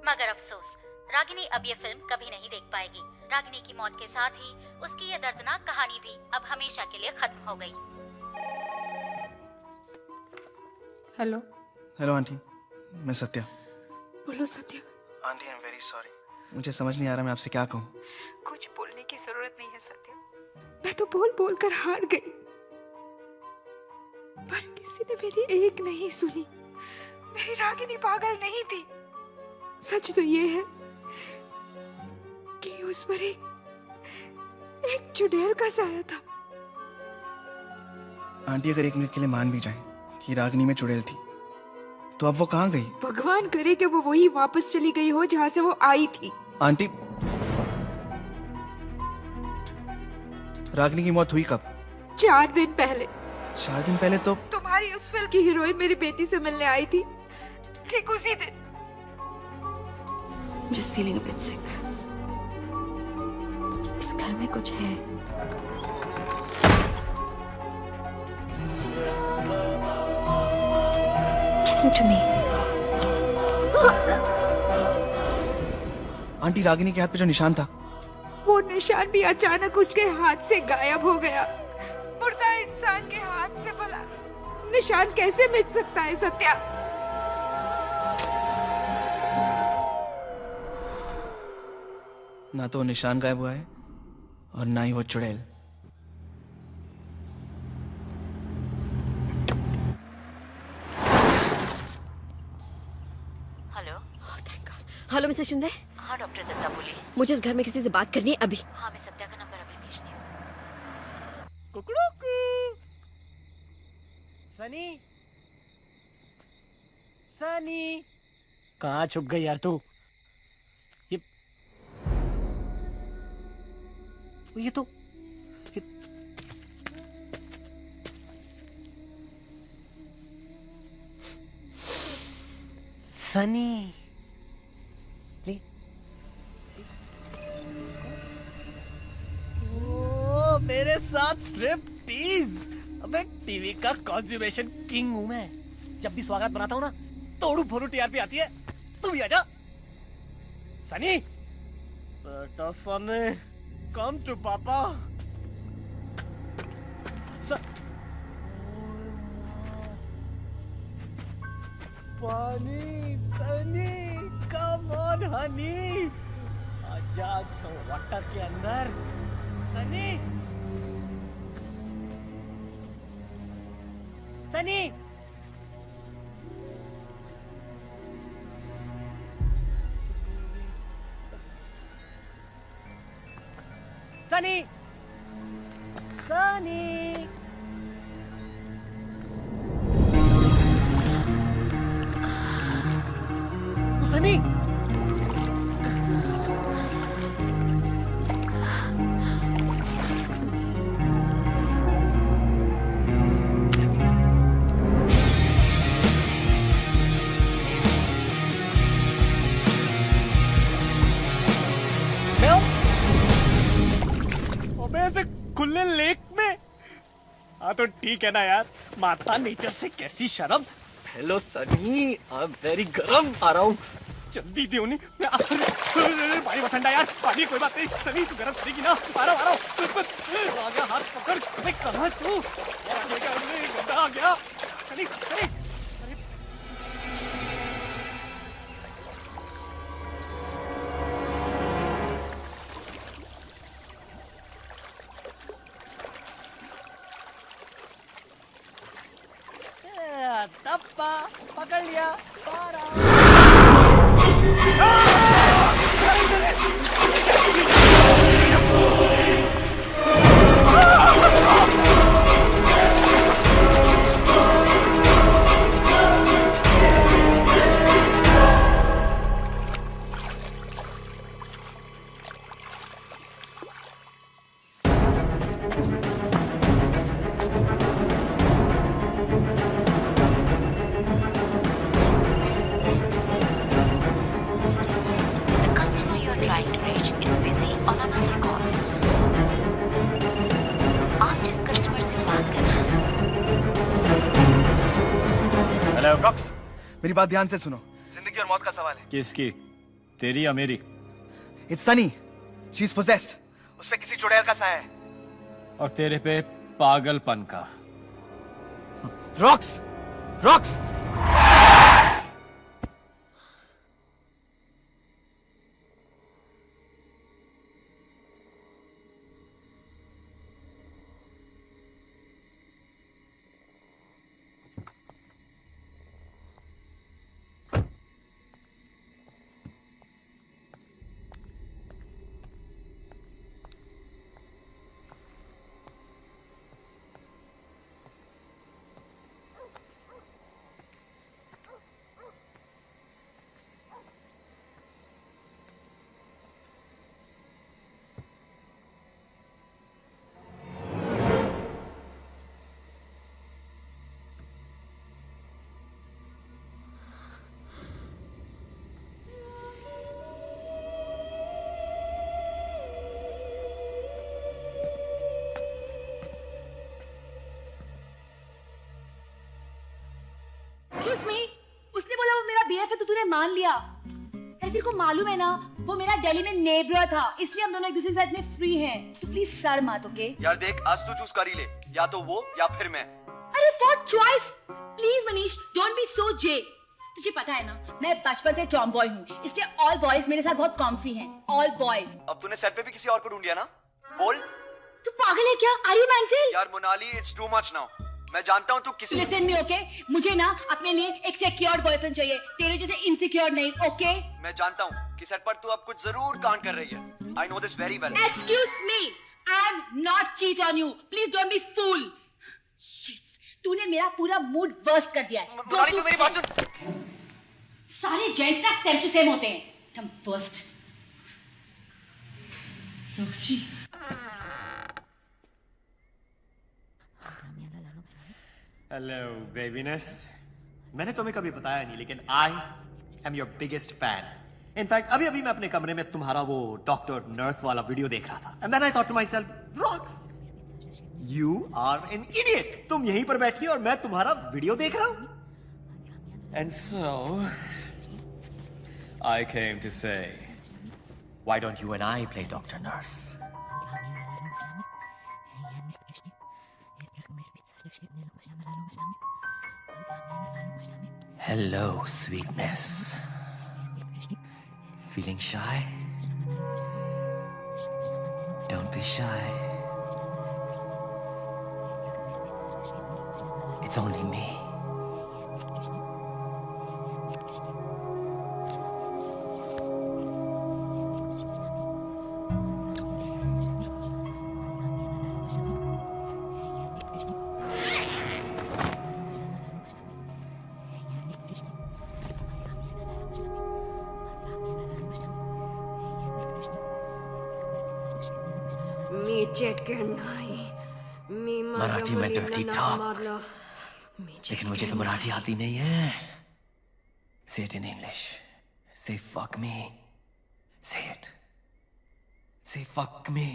मगर अफसोस, रागिनी अब ये फिल्म कभी नहीं देख पाएगी। रागिनी की मौत के साथ ही उसकी ये दर्दनाक कहानी भी अब हमेशा के लिए खत्म हो गई। हेलो हेलो आंटी, मैं सत्या। बोलो Satya. Aunty I am very sorry, मुझे समझ नहीं आ रहा मैं आपसे क्या कहूँ। कुछ बोलने की जरूरत नहीं है सत्या, मैं तो बोल बोल कर हार गई, पर किसी ने मेरी एक नहीं सुनी। मेरी रागिनी पागल नहीं थी। सच तो ये है कि उस पर एक चुड़ैल का साया था। आंटी अगर एक मिनट के लिए मान भी जाए कि रागिनी में चुड़ैल थी, तो अब वो कहाँ गई? भगवान करे कि वो वही वापस चली गई हो जहाँ से वो आई थी। आंटी रागिनी की मौत हुई कब? 4 दिन पहले। 4 दिन पहले तो तुम्हारी उस फिल्म की हीरोइन मेरी बेटी से मिलने आई थी, ठीक उसी दिन। Just feeling a bit sick. इस घर में कुछ है। Listen to me. Aunty, Ragini के हाथ पे जो निशान था, वो निशान भी अचानक उसके हाथ से गायब हो गया। मुर्दा इंसान के हाथ से भला निशान कैसे मिट सकता है सत्या? ना तो वो निशान गायब हुआ है और ना ही वो चुड़ैल। हेलो। Hello Mrs Shinde. हाँ डॉक्टर दत्ता बोलिए। मुझे इस घर में किसी से बात करनी है अभी। हाँ मैं सत्या का नंबर अभी भेजती हूँ। कुकड़ूकू। सनी, सनी, कहाँ छुप गई यार तू? ये तो सनी। ओ मेरे साथ स्ट्रिप टीज। अबे टीवी का कॉन्ज्यूमेशन किंग हूं मैं। जब भी स्वागत बनाता हूं ना, तोड़ू फोड़ू टीआरपी आती है। तू भी आजा सनी। बेटा सनी, come to papa. पानी, सनी, come on honey. आजा आज तो वाटर के अंदर। सनी, सनी, सनी, सनी। सनी, खुले लेक में? हाँ तो ठीक है ना यार, माता नेचर से कैसी शर्म। Hello Sunny, I am very गरम, आ रहा हूँ। जल्दी दे उन्हें, मैं पानी मत ठंडा यार, पानी कोई बात नहीं। सनी तू गरम करेगी ना? आ रहा हूँ। आ गया, हाथ पकड़। अबे कहाँ है तू? आ गया। सनी, सनी। टप्पा पकड़ लिया। रॉक्स, मेरी बात ध्यान से सुनो। जिंदगी और मौत का सवाल है। किसकी? तेरी या मेरी? It's Sunny, she is possessed. उस पे किसी चुड़ैल का साया है। और तेरे पे पागलपन का। Rocks, rocks. मान लिया। अरे तेरे को मालूम है ना, वो मेरा दिल्ली में नेबर था, इसलिए हम दोनों एक दूसरे के साथ इतने फ्री हैं। तो प्लीज सर मत, ओके? यार देख, आज तू चूज कर ही ले, या तो वो या फिर मैं। अरे for choice please Manish, don't be so J. तुझे पता है ना, मैं बचपन से टॉम बॉय हूँ, इसलिए ऑल बॉयज मेरे साथ बहुत कॉम्फी हैं। All boys. अब तूने सेट पे भी किसी और को ढूंढ लिया ना? बोल। तू पागल है क्या? Are you mental? यार Monali, it's too much now. मैं जानता हूँ तू किसी। Listen me, okay? मुझे ना अपने लिए एक सिक्योर बॉयफ्रेंड चाहिए, तेरे जैसे इनसिक्योर नहीं, ओके? मैं जानता हूँ कि सेट पर तू अब कुछ जरूर कांड कर रही है। I know this very well. Excuse me, I am not cheat on you, please don't be fool. तूने मेरा पूरा मूड वर्स्ट कर दिया है। मोनाली, तू मेरी बात सुन। सारे जेंट्स ना सेम टू सेम होते हैं, तुम वर्स्ट। हेलो बेबीनेस। मैंने तुम्हें कभी बताया नहीं, लेकिन I am your biggest fan. In fact अभी अभी मैं अपने कमरे में तुम्हारा वो डॉक्टर नर्स वाला वीडियो देख रहा था, and then I thought to myself, Rocks, you are an idiot. तुम यहीं पर बैठी और मैं तुम्हारा वीडियो देख रहा हूं। And so I came to say, why don't you and I play doctor nurse? Hello, sweetness. Feeling shy? Don't be shy. It's only me. Marathi में dirty talk, लेकिन मुझे तो मराठी आती नहीं है। Say it in English. Say fuck me. Say it. Say fuck me.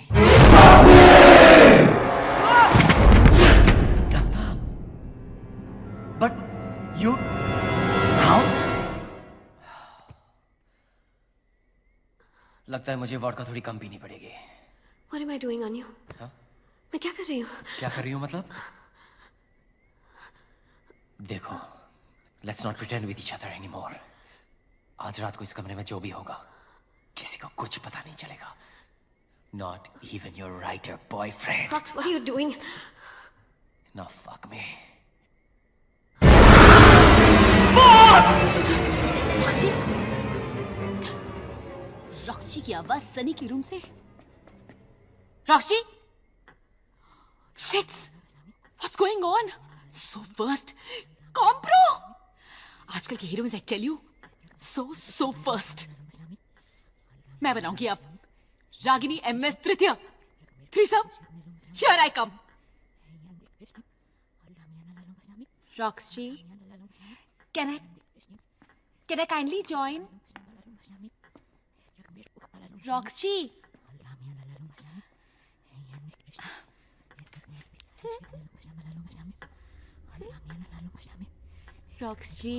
But you how? लगता है मुझे वॉडका थोड़ी कम पीनी पड़ेगी। What am I doing on you? हाँ? मैं क्या कर रही हूँ? क्या कर रही हूँ मतलब? देखो, let's not pretend with each other anymore. आज रात को इस कमरे में जो भी होगा, किसी को कुछ पता नहीं चलेगा. Not even your writer boyfriend. Rox, what are you doing? Now fuck me. Roxy की आवाज सनी के रूम से। Roxy, shits, what's going on? So first, compro. आजकल के heroines, I tell you, so first. मैं बनाऊंगी अब रागिनी MS तृतीय threesome. Here I come. Roxy, can I kindly join? Roxy, Roxy,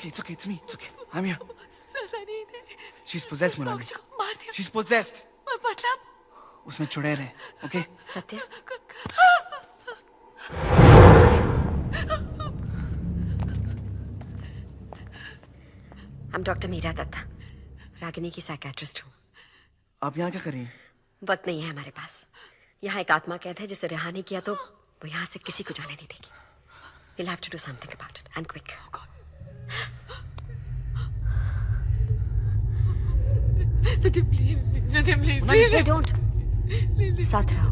It's okay, it's me, it's okay. I'm here. She's possessed, Monali. She's possessed. मतलब? उसमें चुड़ैल है, okay? सत्य? I'm Dr. Meera Dutta, Ragini की साइकियाट्रिस्ट हूँ। आप यहाँ क्या कर रही हैं? वक्त नहीं है हमारे पास। यहाँ एक आत्मा कैद है, जिसे रिहा नहीं किया तो वो यहाँ से किसी को जाने नहीं देगी। We'll have to do something about it, and quick. सत्य, प्लीज। No, don't. साथ रहो।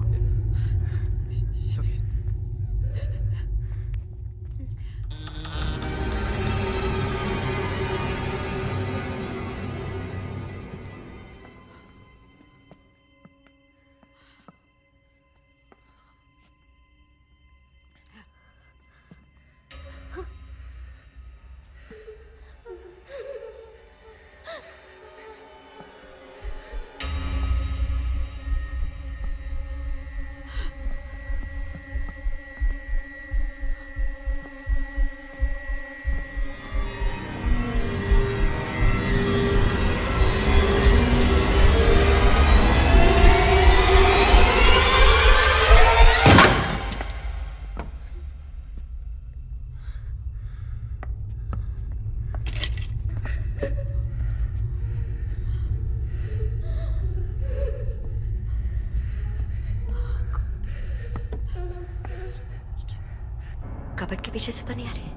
कबर्ड के पीछे से तो नहीं आ रही?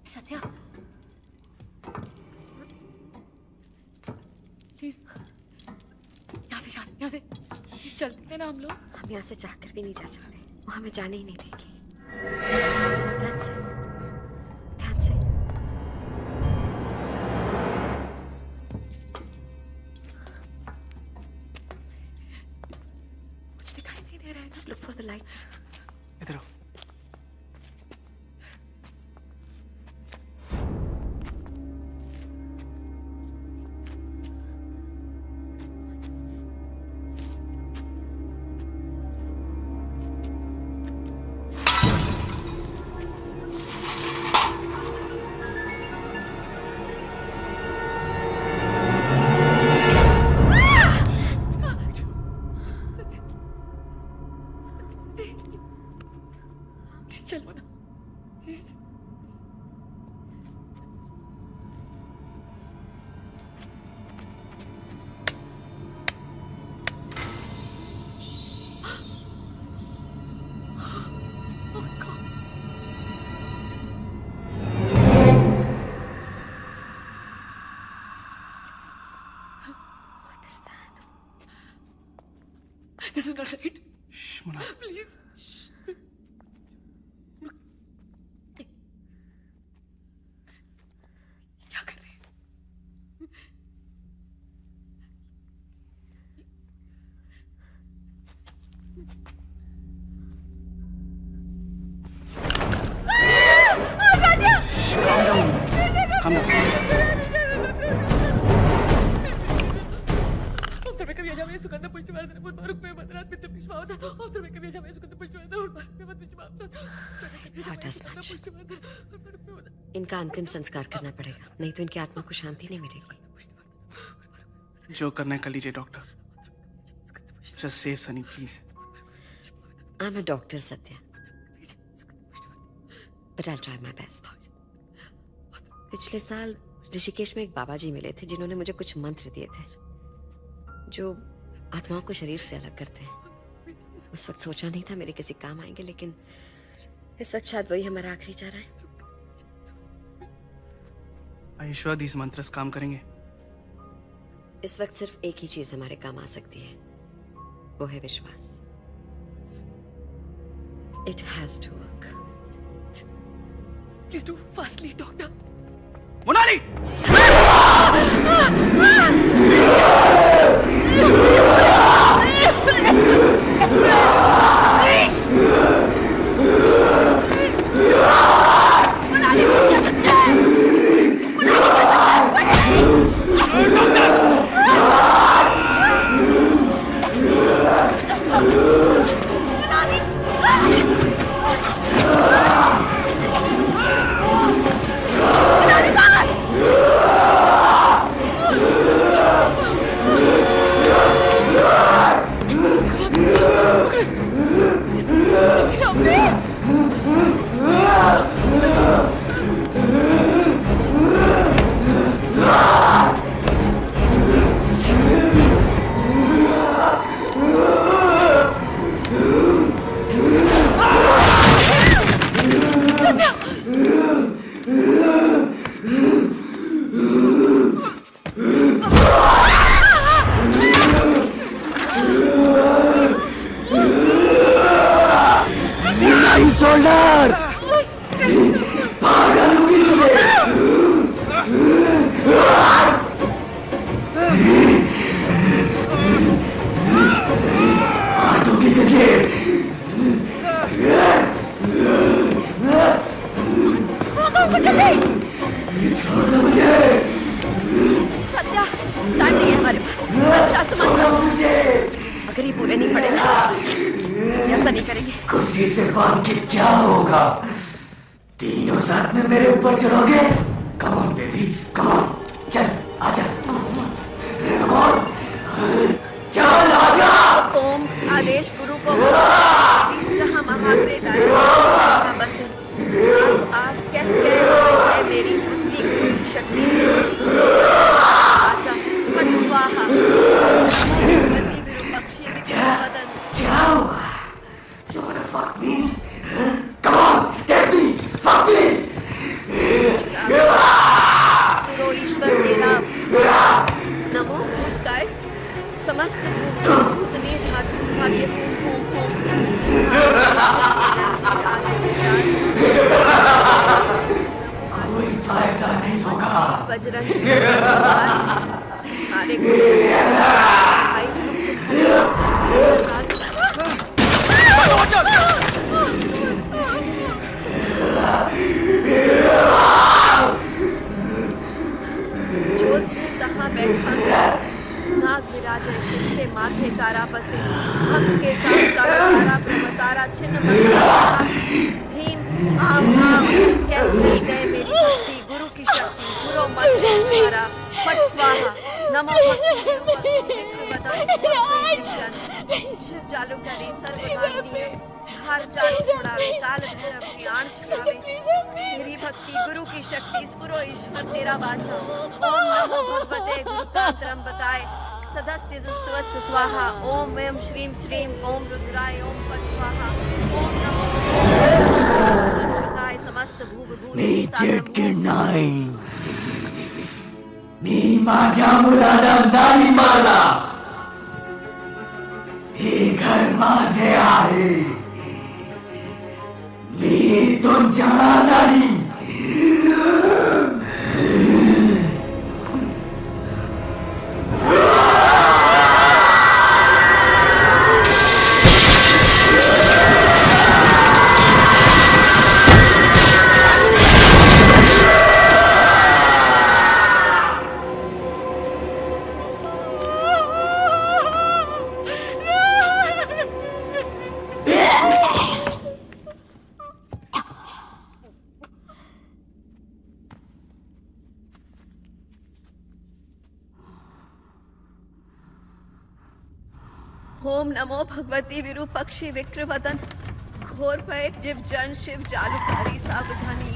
सत्या, प्लीज यहाँ से प्लीज चलते हैं ना हम लोग। हम यहाँ से चाहकर भी नहीं जा सकते, वो हमें जाने ही नहीं देगी। ध्यान से, ध्यान से। कुछ दिखाई नहीं दे रहा है। Just look for the light. इधर आओ। चलो ना please. This is not right. Please. क्या कर रहे हैं? इनका अंतिम संस्कार करना पड़ेगा, नहीं तो इनकी आत्मा को शांति नहीं मिलेगी। जो करना है कर लीजिए doctor. Just save Sunny, please. I'm a doctor, Satya. But I'll try my best. पिछले साल ऋषिकेश में एक बाबा जी मिले थे जिन्होंने मुझे कुछ मंत्र दिए थे जो आत्माओं को शरीर से अलग करते हैं। उस वक्त सोचा नहीं था मेरे किसी काम आएंगे, लेकिन इस वक्त शायद वही हमारा आखिरी चारा है। Are you sure these mantras काम करेंगे? इस वक्त सिर्फ एक ही चीज हमारे काम आ सकती है, वो है विश्वास। It has to work. Please do fastly, doctor. Monali! Shoulder पागल होगी तुझे। आटोगी तुझे। छोड़ दो मुझे। सत्या, टाइम नहीं है हमारे पास। अगर ये पूरे नहीं पड़ेंगे ऐसा नहीं करेंगे। कुर्सी से बांध के क्या होगा? तीनों साथ में मेरे ऊपर चढ़ोगे? Come on baby, come on, चल आजा। समस्त भूतने धातु भाग्य ओम ओम कोई फायदा नहीं होगा। बजरंग हमारे नाग विराजे शिव के माथे तारा बसे भक्त के साथ तारा ब्रह्मतारा छिन्न भीम आम आम कहते गए मेरी भक्ति गुरु की शक्ति गुरु मंत्र फट स्वाहा नमो शिव जालूकारी सर्वदानी हर जाल छुड़ावे काल भैरव ज्ञान छुड़ावे मेरी भक्ति गुरु की शक्ति स्फुरो ईश्वर तेरा वाचा ओम नमो भगवते गुरु का त्रम बताए सदस्ति दुस्तवस्त स्वाहा ओम एम श्रीम श्रीम ओम रुद्राय ओम फट स्वाहा ओम नमो भगवते समस्त भूत मी चिटकिरनाई मी माझ्या मुलाला नाही मारला हे घर माझे आहे मी इथून जाणार नाही ओम नमो भगवती विरूपक्षी विक्रवदन घोर भय जीव जन शिव जालूकारी सावधानी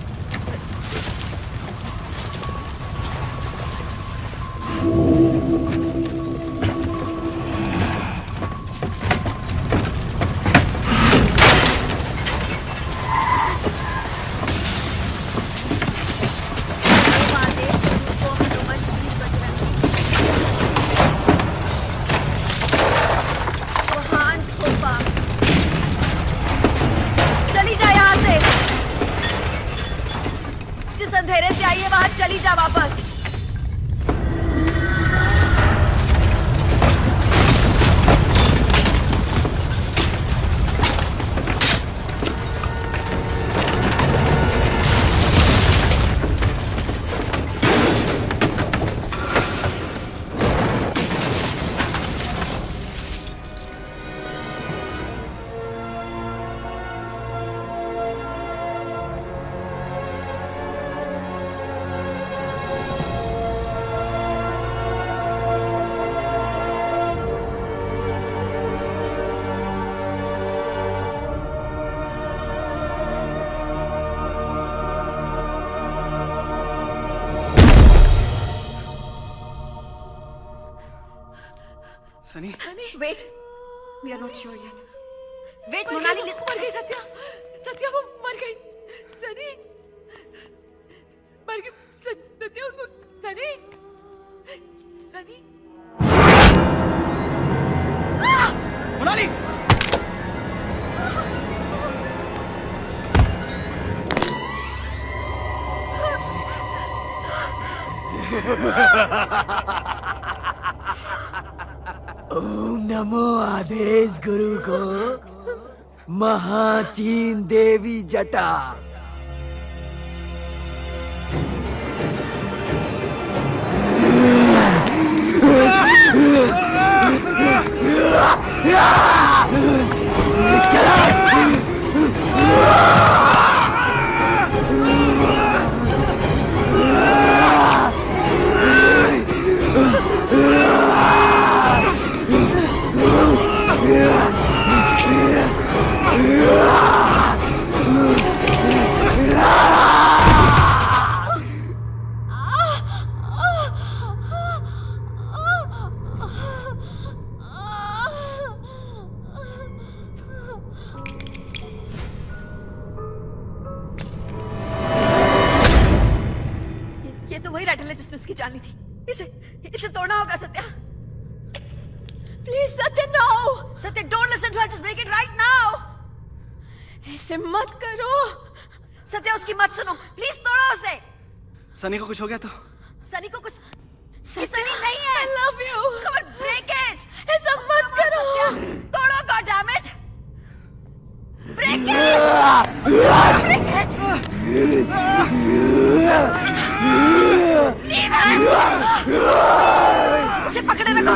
चली जा वापस। Sunny wait we are not sure yet wait Monali मर गई सत्या सत्या वो मर गई सनी मर गई सत्या उसको सनी सनी मोनाली ओम नमो आदेश गुरु को महाचीन देवी जटा चला ये तो वही रैटल है जिसने उसकी जान ली थी। इसे तोड़ना होगा Satya. Please, Satya, no. Satya, don't listen to her. Just break it right now. ऐसे मत करो. सत्या, उसकी मत सुनो. Please तोड़ो उसे. सनी को कुछ हो गया तो? सनी को कुछ. सनी नहीं है. I love you. Come on, break it. ऐसा मत करो. तोड़ो, God damn it. Break it. Break it. Leave it. उसे पकड़े रखो.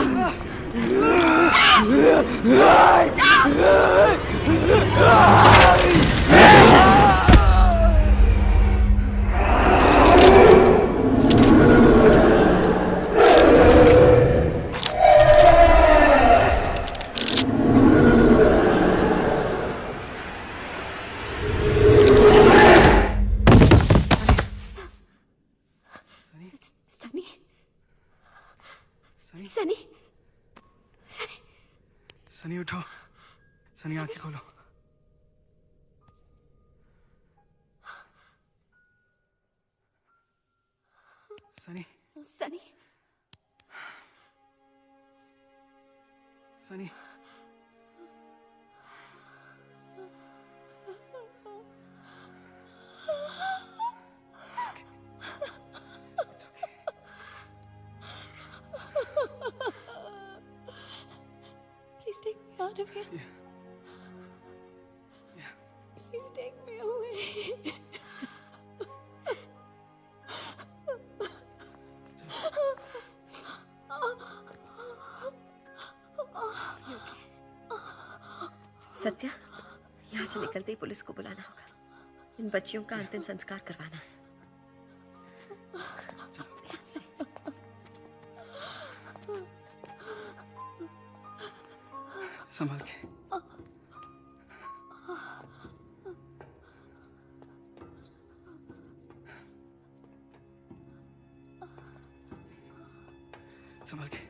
सनी, सनी उठो. सनी आंखें खोलो. Sunny. Sunny, Sunny. Please take me out of here. Please take me away. Satya, यहाँ से निकलते ही पुलिस को बुलाना होगा. इन बच्चियों का अंतिम संस्कार करवाना है. संभल के. संभल के.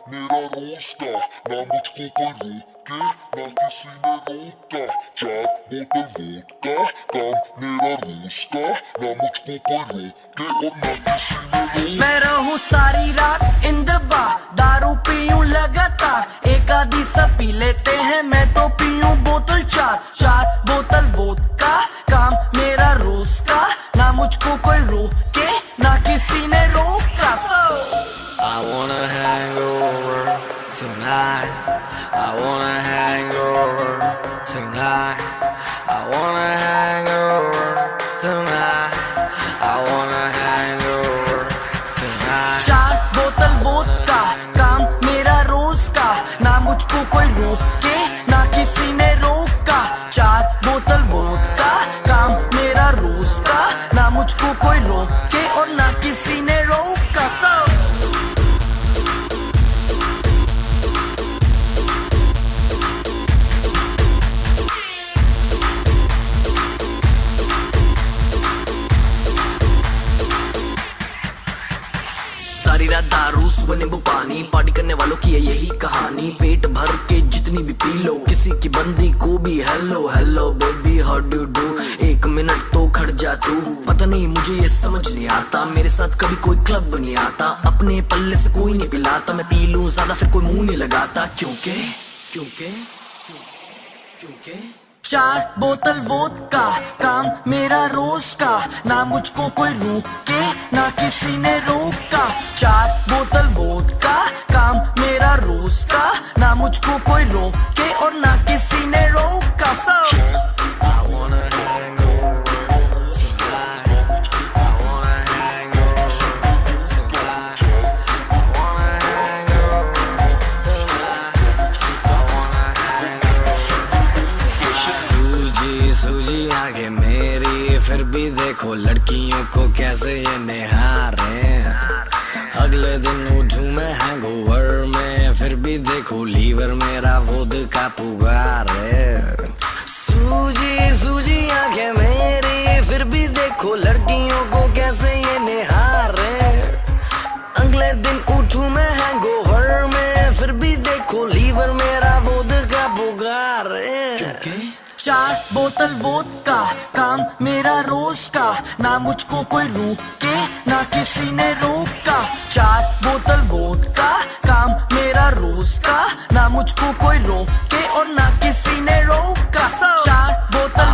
मेरा रोस्ता ना मुझको कोई रोके ना किसी ने रोका. 4 बोतल वोडका काम मेरा रोस्ता ना मुझको कोई रोके और ना किसी ने रोका. मैं रहूं सारी रात इन द बार, दारू पीऊं लगातार. एक आधी सब पी लेते हैं, मैं तो पीऊं बोतल 4 बोतल वोडका काम मेरा रोज का. ना मुझको कोई रोके ना किसी ने रोका. I wanna hang over tonight. I wanna hang over tonight. I wanna hang over tonight. I wanna hang over tonight. 4 बोतल वोडका काम मेरा रोज का. ना मुझको कोई रोके ना किसी ने रोका. 4 बोतल वोडका काम मेरा रोज का. ना मुझको कोई रोके और ना किसी ने रोका. सारी रात दारू सुबह नींबू पानी, पार्टी करने वालों की है यही कहानी. पेट भर के जितनी भी पी लो, किसी की बंदी को भी hello hello baby how do do. 1 minute तो खड़ जा तू. पता नहीं मुझे ये समझ नहीं आता, मेरे साथ कभी कोई क्लब नहीं आता. अपने पल्ले से कोई नहीं पिलाता, मैं पी लूं ज्यादा फिर कोई मुंह नहीं लगाता. क्योंकि क्योंकि क्योंकि 4 बोतल वोडका काम मेरा रोज का. ना मुझको कोई रोके ना किसी ने रोका. 4 बोतल वोडका काम मेरा रोज का. ना मुझको कोई रोके और ना किसी ने रोका. I wanna hang over tonight. I wanna hang over tonight. I wanna hang over tonight. I wanna hang over tonight. सूजी सूजी आगे मेरी फिर भी देखो लड़कियों को कैसे ये निहारे। अगले दिन उठूं मैं हैंगओवर में, फिर भी देखो लीवर मेरा वोदका पुकारे। सूजी सूजी आंखें मेरी, फिर भी देखो लड़कियों को कैसे ये निहारे। अगले दिन उठूं मैं हैंगओवर में, फिर भी देखो लीवर मेरा वोदका पुकारे। 4 बोतल वोदका काम मेरा रोज का, ना मुझको कोई रोके ना किसी ने रोका। 4 बोतल वोदका काम मेरा रोज का, ना मुझको कोई रोके और ना किसी ने रोका। 4 बोतल